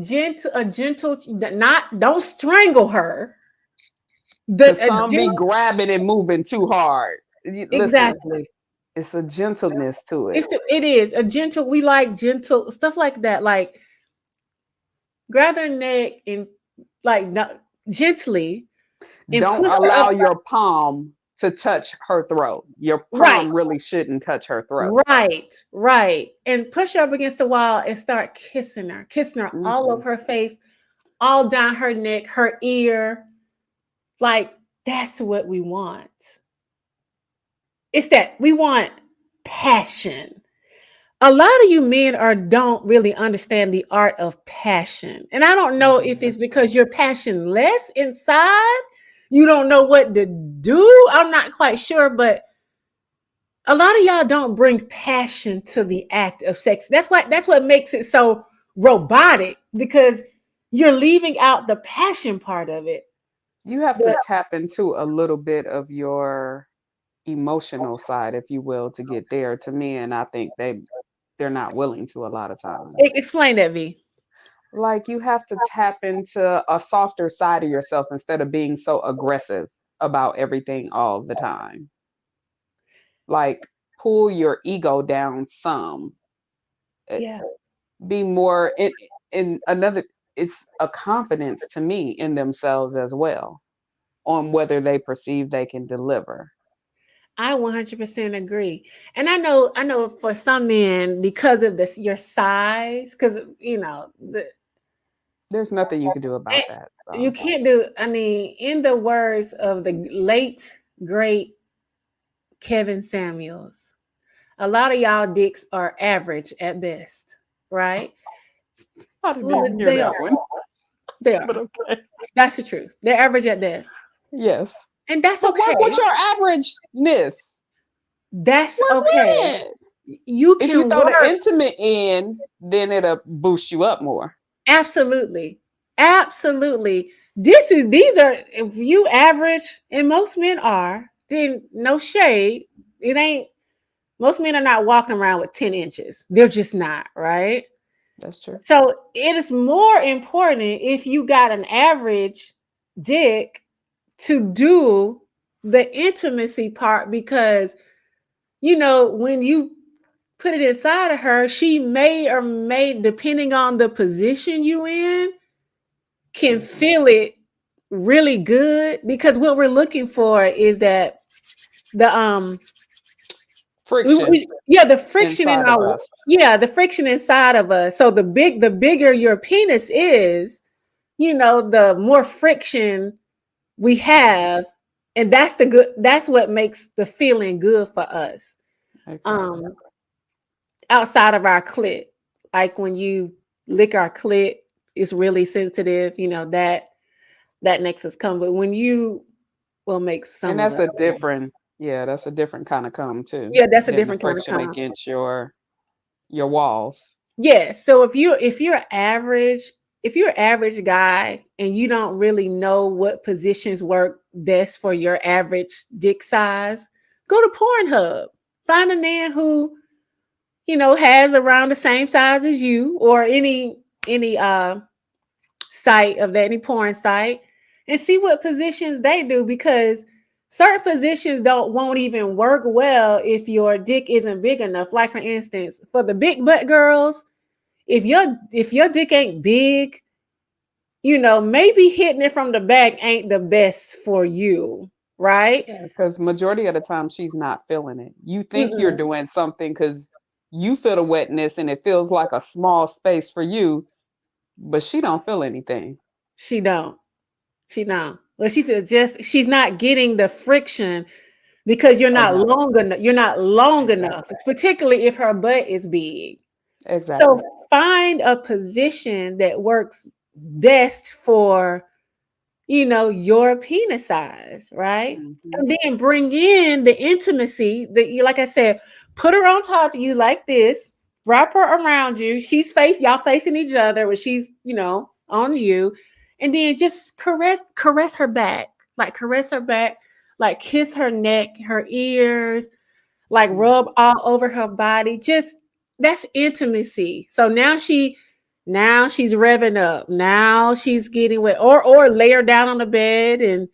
gentle, a gentle, not don't strangle her. The Cause a some be gentle, grabbing and moving too hard. Listen, exactly. it's a gentleness to it. It is a gentle. We like gentle stuff like that. Like grab their neck and like not, gently and Don't push her up. allow your palm to touch her throat. Your Right, palm really shouldn't touch her throat. right, and push her up against the wall and start kissing her all Hmm. over her face, all down her neck, her ear. Like that's what we want. It's that we want passion. A lot of you men are don't really understand the art of passion. And I don't know Hmm. if it's That's because true. you're passionless inside, you don't know what to do. I'm not quite sure, but a lot of y'all don't bring passion to the act of sex. That's what makes it so robotic because you're leaving out the passion part of it. You have to The, tap into a little bit of your emotional side, if you will, to get there. To me, and I think they're not willing to a lot of times. explain that, V. Like you have to tap into a softer side of yourself instead of being so aggressive about everything all the time. Like pull your ego down some. Eh, Yeah. be more in another, it's a confidence to me in themselves as well on whether they perceive they can deliver. I 100% agree. And I know for some men because of this your size cuz There's nothing you can do about eh, that. you So can't do, I mean, in the words of the late great Kevin Samuels, a lot of y'all dicks are average at best, right? I didn't Well, even hear they are. that one, They but are. okay. That's the truth. They're average at best. Yes. And that's But work with okay. your averageness. That's Work okay. with it. You If you can throw the work. intimate in, then it'll boost you up more. Absolutely. Absolutely. These are, if you average, and most men are, then no shade. It ain't, most men are not walking around with 10 inches. They're just not, right? That's true. So it is more important if you got an average dick to do the intimacy part because, when you put it inside of her, she may or may, depending on the position you in, can Hmm. feel it really good because what we're looking for is that the Friction yeah, the friction in inside of our, us. yeah, the friction inside of us. So the bigger your penis is, the more friction we have, and that's what makes the feeling good for us. Exactly. Um Outside of our clit. Like when you lick our clit, it's really sensitive, that makes us come. But when you will make And some of us. that's a different kind of come too Yeah, that's a than the different kind of friction calm. against your walls. Yeah. So if you're average guy and you don't really know what positions work best for your average dick size, go to Pornhub. Find a man who, has around the same size as you or any site of any porn site and see what positions they do because Certain positions don't won't even work well if your dick isn't big enough. Like for instance, for the big butt girls, if your dick ain't big, maybe hitting it from the back ain't the best for you, right? Yeah, because majority of the time she's not feeling it. You think you're Mm-mm, doing something because you feel the wetness and it feels like a small space for you, but she don't feel anything. she don't. She don't. Well, she feels just she's not getting the friction because Enough. you're not long enough, Exactly. particularly if her butt is big. So Exactly. find a position that works best for your penis size, right? Hmm. And then bring in the intimacy that you, like I said, put her on top of you like this, wrap her around you. Y'all facing each other, when she's, on you, and then just caress her back, like kiss her neck, her ears, like rub Hmm. all over her body. Just that's intimacy. So now she's revving up. Now she's getting wet. Or lay her down on the bed and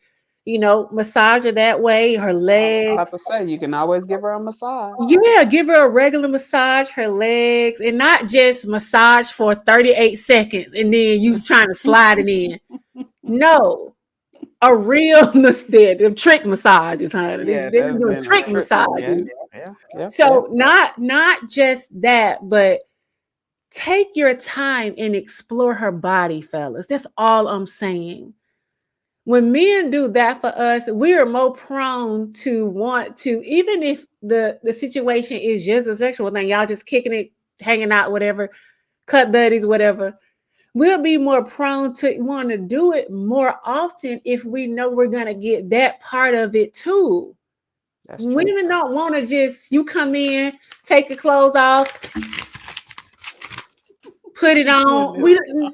massage her that way, her I was about legs. to say you can always give her a massage. Yeah, give her a regular massage, her legs, and not just massage for 38 seconds and then you trying to slide it in. No, a real them trick massages, honey. Yeah, They're that's doing been a trick trick. Yeah, massages. yeah, yep, yep. So not just that, but take your time and explore her body, fellas. That's all I'm saying. When men do that for us, we are more prone to want to, even if the situation is just a sexual thing, y'all just kicking it, hanging out, whatever, cut buddies, whatever. We'll be more prone to want to do it more often if we know we're gonna get that part of it too. That's true. Women don't want to just you come in, take your clothes off, put it You doing on. this stuff.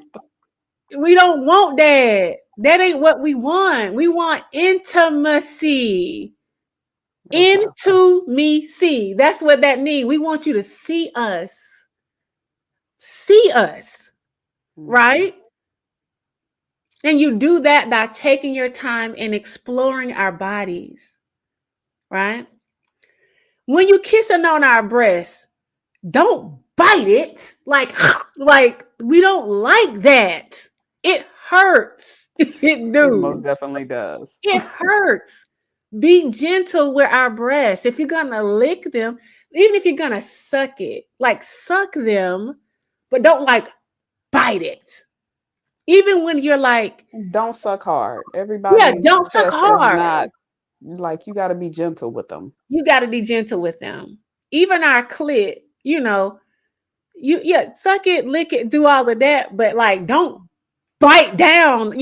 We don't want that. That ain't what we want. We want intimacy. That's not. Into me see. That's what that means. We want you to see us. See us, Hmm. right? And you do that by taking your time and exploring our bodies, right? When you kissing on our breasts, don't bite it. Like, like we don't like that. It hurts. It It most do. definitely does. It hurts. Be gentle with our breasts. If you're gonna lick them, even if you're gonna suck it, like suck them, but don't like bite it. Even when you're like, Don't suck hard. yeah, Everybody's don't suck chest is hard. not like you got to be gentle with them. You got to be gentle with them. Even our clit, yeah, suck it, lick it, do all of that, but like don't bite down,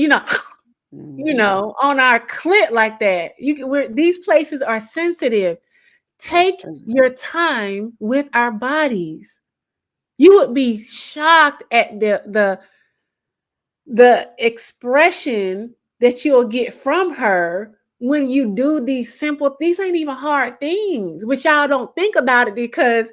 Hmm. on our clit like that. These places are sensitive. That's Take true. your time with our bodies. You would be shocked at the expression that you'll get from her when you do these ain't even hard things, which y'all don't think about it because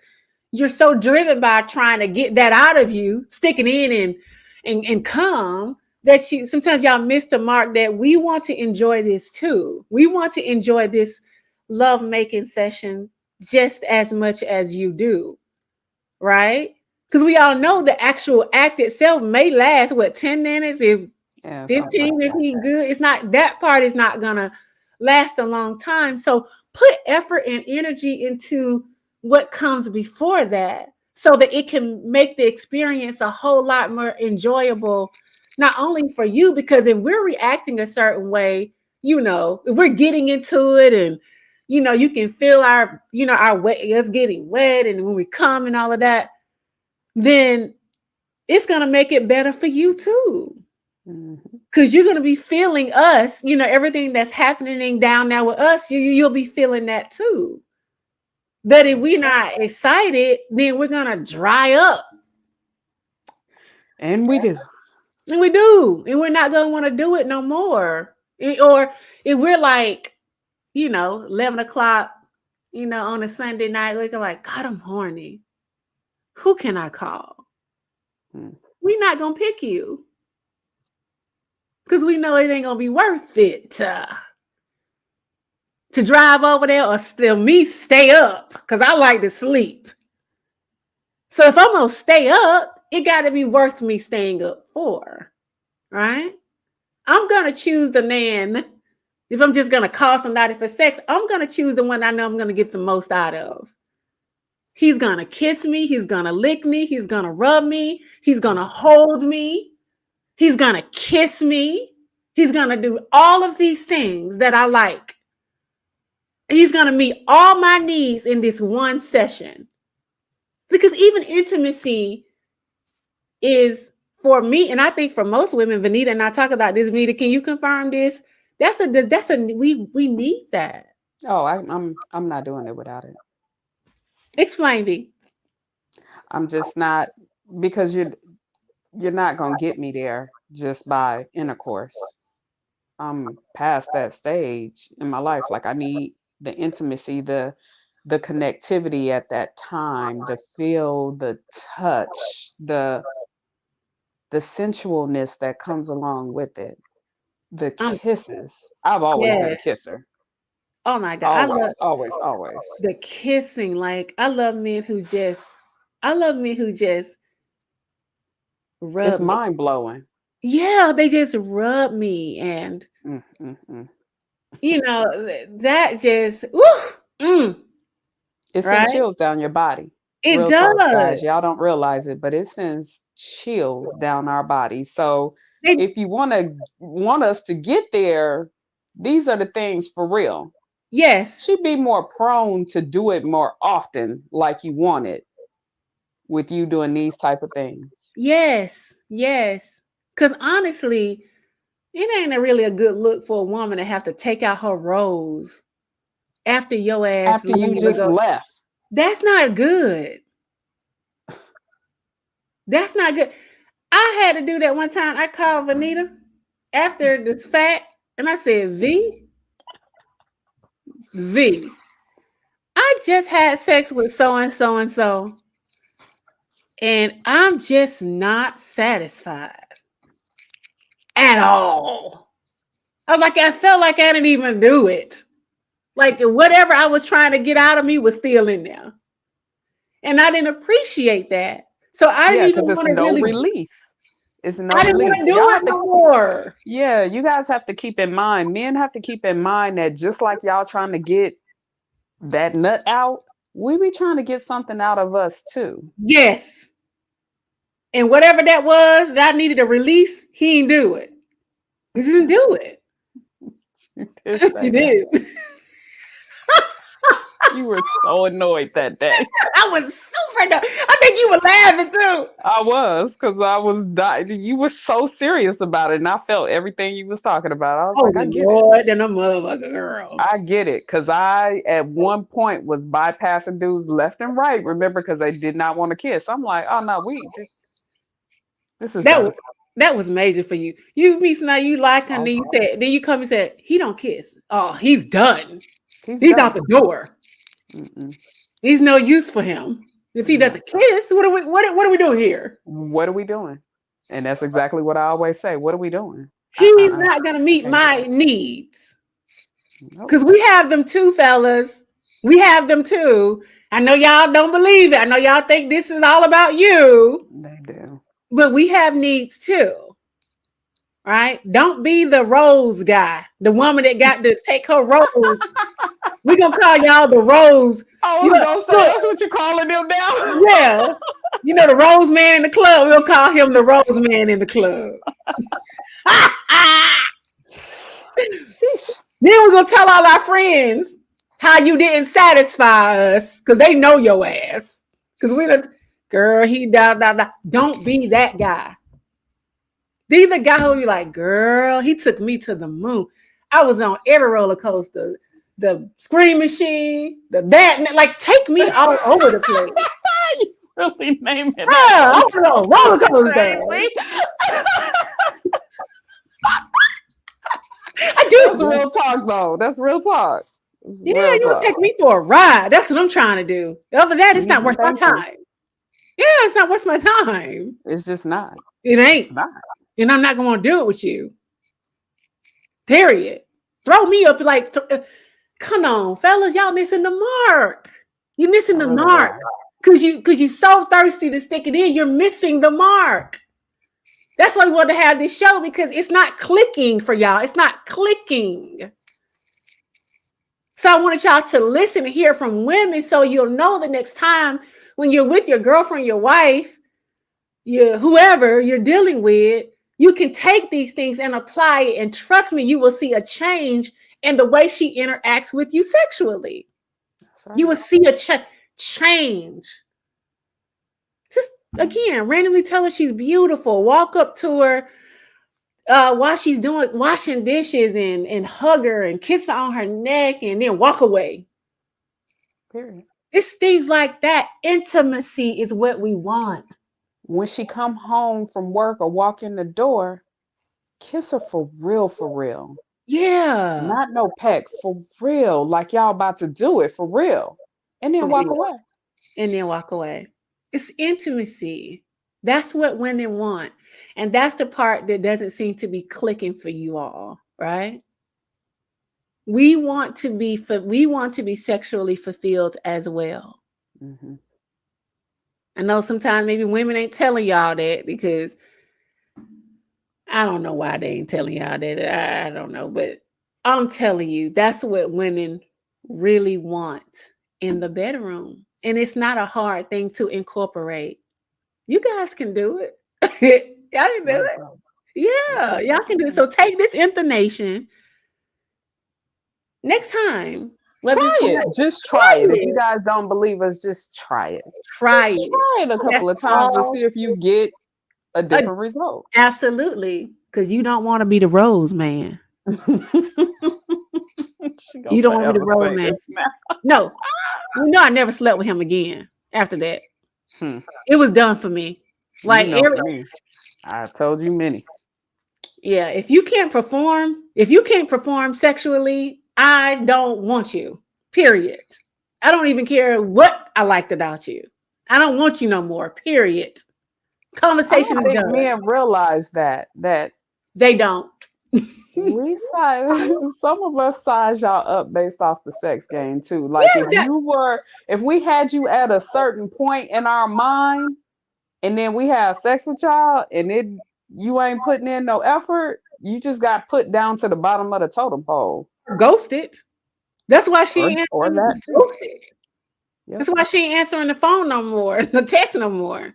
you're so driven by trying to get that out of you, sticking in and come, that you sometimes y'all miss the mark that we want to enjoy this too. We want to enjoy this love making session just as much as you do, right? Because we all know the actual act itself may last 10 minutes, if Yeah, something 15 like if that. he good. It's not that part is not gonna last a long time. So put effort and energy into what comes before that so that it can make the experience a whole lot more enjoyable, not only for you, because if we're reacting a certain way, if we're getting into it and you can feel our wet, us getting wet, and when we come and all of that, then it's going to make it better for you too. Hmm. Because you're going to be feeling us, everything that's happening down there with us, you'll be feeling that too. But if That's we're true. not excited, then we're going to dry up. And we do. And we do. And we're not going to want to do it no more. Or if we're like, 11 o'clock, on a Sunday night, looking like, God, I'm horny. Who can I call? Mm. We're not going to pick you because we know it ain't going to be worth it. to drive over there or still me stay up because I like to sleep. So if I'm gonna stay up, it got to be worth me staying up for, right? I'm gonna choose the man. If I'm just gonna call somebody for sex, I'm gonna choose the one I know I'm gonna get the most out of. He's gonna kiss me, he's gonna lick me, he's gonna rub me, he's gonna hold me, he's gonna kiss me, he's gonna do all of these things that I like. He's gonna meet all my needs in this one session. Because even intimacy is for me, and I think for most women, Vanita and I talk about this. Vanita, can you confirm this? We need that. Oh, I'm not doing it without it. Explain, V. I'm just not, because you're not gonna get me there just by intercourse. I'm past that stage in my life. Like I need the intimacy, the connectivity at that time, the feel, the touch, the sensualness that comes along with it, the Um, kisses. I've always been a yes. kisser. Oh my God, I love Always, always, always. the kissing. Like I love men who just It's rub me. mind blowing. Yeah, they just rub me, and Mm, mm, mm. that just, ooh, mm, It sends right? chills down your body. It Real talk, does. guys. Y'all don't realize it, but it sends chills down our bodies. So They, if you want us to get there, these are the things for real. yes, She'd be more prone to do it more often, like you want it, with you doing these type of things. yes, yes. Because honestly, it ain't really a good look for a woman to have to take out her rose after your ass After you leave and just go. left. That's not good. That's not good. I had to do that one time. I called Vanita after this fact, and I said, V, I just had sex with so and so and so, and I'm just not satisfied at all. I was like, I felt like I didn't even do it. Like whatever I was trying to get out of me was still in there. And I didn't appreciate that. So I didn't Yeah, even because it's want to no really, release. It's no I didn't want release. to do Y'all it have to, no more. yeah, you guys have to keep in mind, men have to keep in mind that just like y'all trying to get that nut out, we be trying to get something out of us too. Yes. And whatever that was that I needed to release, he didn't do it. He didn't do it. You did He say that. did. You were so annoyed that day. I was super. I think you were laughing too. I was, because I was dying. You were so serious about it, and I felt everything you was talking about. I was Oh like, I get it. Lord, and a motherfucker girl. I get it. Because I, at one point, was bypassing dudes left and right, remember, because they did not want to kiss. I'm like, oh, no, this is That was done. that was major for you. You meet somebody you like, and Oh, then you come and said he don't kiss. Oh, he's done. he's He's out done. the door. Mm-mm. There's no use for him. If he No. doesn't kiss, what are we doing here? What are we doing? And that's exactly what I always say. What are we doing? He's Uh-uh. not gonna I meet can't do my it. needs. Nope. Because we have them too, fellas. We have them too. I know y'all don't believe it. I know y'all think this is all about you, They do. but we have needs too. Right? Don't be the rose guy, the woman that got to take her rose. We're gonna call y'all the rose. I You was know, gonna say look, that's what you're calling them now. yeah. The rose man in the club. We'll call him the rose man in the club. Sheesh. Then we're gonna tell all our friends how you didn't satisfy us because they know your ass. Because we the girl, he da. Don't be that guy. Be the guy who you like, girl, he took me to the moon. I was on every roller coaster, the screen machine, the that, like take me all over the place. You really name it Yeah, I out. was on a roller coaster. Crazy. I That's do. real talk, though. That's real talk. It's Yeah, real you want to talk. take me for a ride. That's what I'm trying to do. Other than that, it's not worth my Thank you. time. Yeah, it's not worth my time. It's just not. It It's ain't. not. And I'm not going to do it with you. Period. Throw me up like, Come on, fellas, y'all missing the mark. You're missing I the really mark are. because you so thirsty to stick it in. You're missing the mark. That's why we want to have this show because it's not clicking for y'all. It's not clicking. So I wanted y'all to listen and hear from women so you'll know the next time when you're with your girlfriend, your wife, your whoever you're dealing with, you can take these things and apply it. And trust me, you will see a change in the way she interacts with you sexually. That's You right. will see a change. Just again, randomly tell her she's beautiful. Walk up to her while she's doing washing dishes and hug her and kiss her on her neck and then walk away. Period. It's things like that. Intimacy is what we want. When she come home from work or walk in the door, kiss her for real, for real. Yeah. Not no peck, for real. Like y'all about to do it for real. And For then walk real. away. And then walk away. It's intimacy. That's what women want. And that's the part that doesn't seem to be clicking for you all, right? We want to be sexually fulfilled as well. Hmm. I know sometimes maybe women ain't telling y'all that because I don't know why they ain't telling y'all that. I don't know, but I'm telling you, that's what women really want in the bedroom. And it's not a hard thing to incorporate. You guys can do it. Y'all can do Let it it. go. Let Yeah, that y'all sucker can do it. go. So take this information next time, whether it's Try tonight, it. Just try try it. If you it. guys don't believe us, just try it. Try Just it. try it a That's couple of times and all. see if you get a Uh, different result. absolutely. Because you don't want to be the rose man. She gonna You don't want to be the forever rose say man. this now. No, I never slept with him again after that. Hmm. It was done for me. You Like, know, for me, I told you many. yeah, if you can't perform sexually, I don't want you. Period. I don't even care what I liked about you. I don't want you no more. Period. I don't Conversation is think done. men realize that They don't. we size some of us size y'all up based off the sex game too. Like Yeah, if we had you at a certain point in our mind and then we have sex with y'all and you ain't putting in no effort, you just got put down to the bottom of the totem pole. ghosted. That's why she ain't Or answering. that too. Ghosted. Yep. That's why she ain't answering the phone no more, the text no more.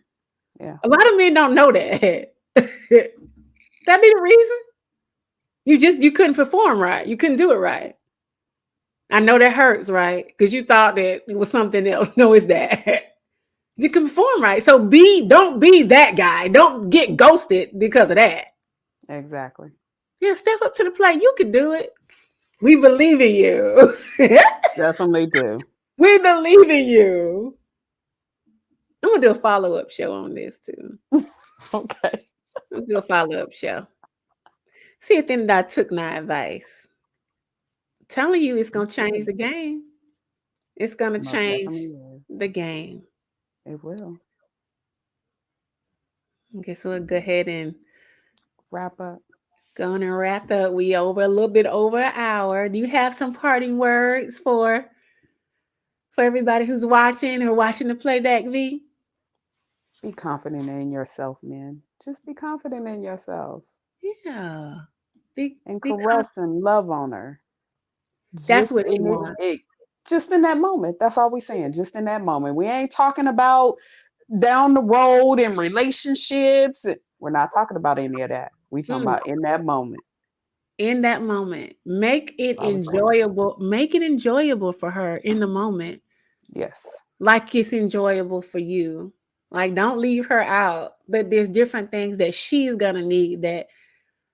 Yeah. A lot of men don't know that. That be the reason. You couldn't perform right. You couldn't do it right. I know that hurts, right? Because you thought that it was something else. No, it's that. You can perform right. So don't be that guy. Don't get ghosted because of that. Exactly. Yeah, step up to the plate. You can do it. We believe in you. Definitely do. We believe in you. I'm gonna do a follow-up show on this too. Okay. I'm gonna do a follow-up show. See if then I took my advice. I'm telling you it's gonna change Good. the game. It's gonna Most change definitely is. the game. It will. I guess we'll go ahead and Wrap up. go on and wrap up. We over a little bit over an hour. Do you have some parting words for everybody who's watching or watching the playback, V? Be confident in yourself, man. Just be confident in yourself Yeah. Be and be confident. caress and love on her. That's Just what you in want. just in that moment. That's all we saying. Just in that moment. We ain't talking about down the road in relationships. We're not talking about any of that. We talking Mm. about in that moment. In that moment. Make it That's all we're saying. enjoyable. Make it enjoyable for her in the moment. Yes. Like it's enjoyable for you. Like don't leave her out. But there's different things that she's gonna need that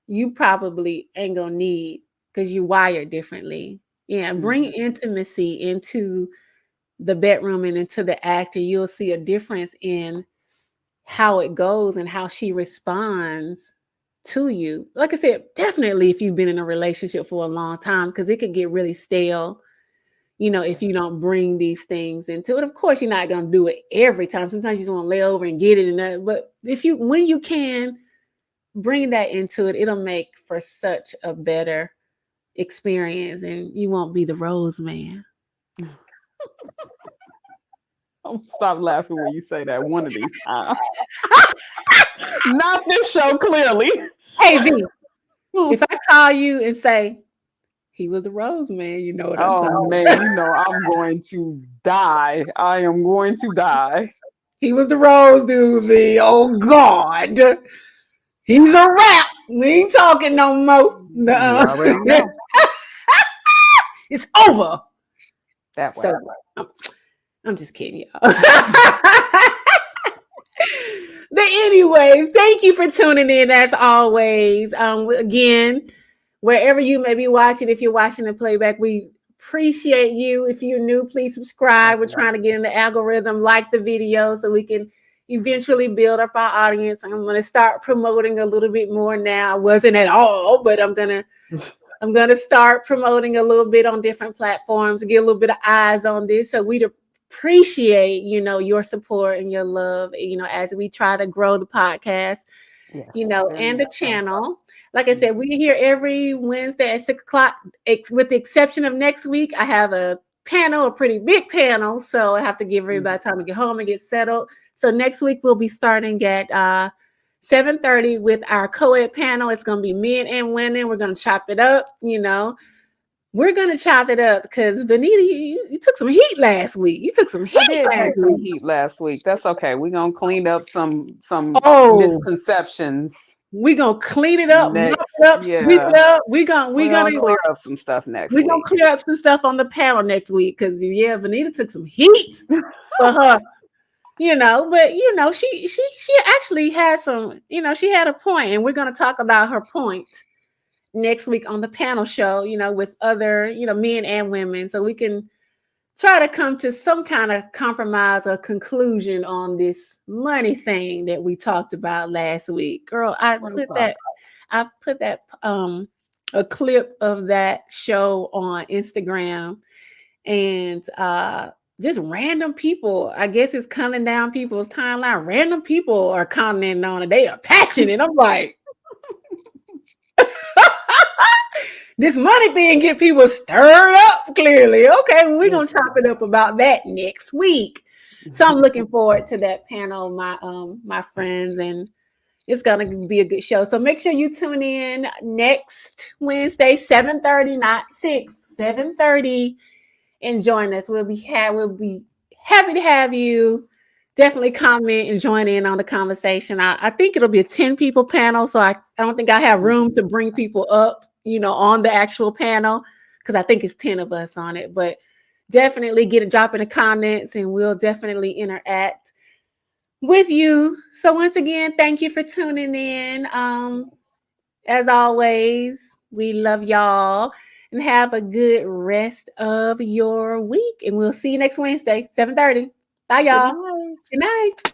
you probably ain't gonna need because you wired differently. Yeah, bring Hmm. intimacy into the bedroom and into the act, and you'll see a difference in how it goes and how she responds to you. Like I said, definitely if you've been in a relationship for a long time, because it could get really stale, if you Yes. don't bring these things into it. Of course, you're not gonna do it every time. Sometimes you just want to lay over and get it and that. But when you can bring that into it, it'll make for such a better experience, and you won't be the rose man. I'll stop laughing when you say that one of these times. Not this show, clearly. Hey V, if I call you and say he was the rose man, you know what I'm Oh talking man, about. you know I'm going to die. I am going to die. He was the rose dude, V. Oh God. He's a rap. We ain't talking no more. You Nuh-uh. already know It's over. that So way. I'm, I'm just kidding, y'all. But anyway, thank you for tuning in as always. Again, wherever you may be watching, if you're watching the playback, we appreciate you. If you're new, please subscribe. We're trying to get in the algorithm, like the video so we can eventually build up our audience. I'm going to start promoting a little bit more now. I wasn't at all, but I'm gonna start promoting a little bit on different platforms, get a little bit of eyes on this. So we'd appreciate, your support and your love, as we try to grow the podcast, Yes, very and the much so. channel. Like I said, Mhm. we're here every Wednesday at 6 o'clock. With the exception of next week, I have a panel, a pretty big panel. So I have to give Mhm. everybody time to get home and get settled. So next week we'll be starting at 7:30 with our co-ed panel. It's gonna be men and women. We're gonna chop it up, We're gonna chop it up because Vanita, you took some heat last week. You took some I heat did last take some week. heat last week. That's okay. We're gonna clean up some Oh, misconceptions we're gonna clean it up, mop it next. up, sweep Yeah, it up. We're gonna we're we're gonna gonna clear up some stuff next we're gonna week. clear up some stuff on the panel next week because Vanita took some heat for her. But she actually had some, she had a point, and we're gonna talk about her point next week on the panel show, with other, men and women, so we can try to come to some kind of compromise or conclusion on this money thing that we talked about last week. Girl, Real talk. I put that a clip of that show on Instagram, and just random people, I guess it's coming down people's timeline. Random people are commenting on it. They are passionate. I'm like, this money thing get people stirred up clearly. Okay, well, we're It gonna chop it does. up about that next week. So I'm looking forward to that panel, my friends, and it's gonna be a good show. So make sure you tune in next Wednesday, 7:30, not 6, 7:30, and join us. We'll be happy to have you. Definitely comment and join in on the conversation. I think it'll be a 10 people panel, so I don't think I have room to bring people up, on the actual panel, because I think it's 10 of us on it. But definitely get a drop in the comments, and we'll definitely interact with you. So once again, thank you for tuning in. As always, we love y'all, and have a good rest of your week. And we'll see you next Wednesday, 7:30. Bye, Good y'all. night. Good night.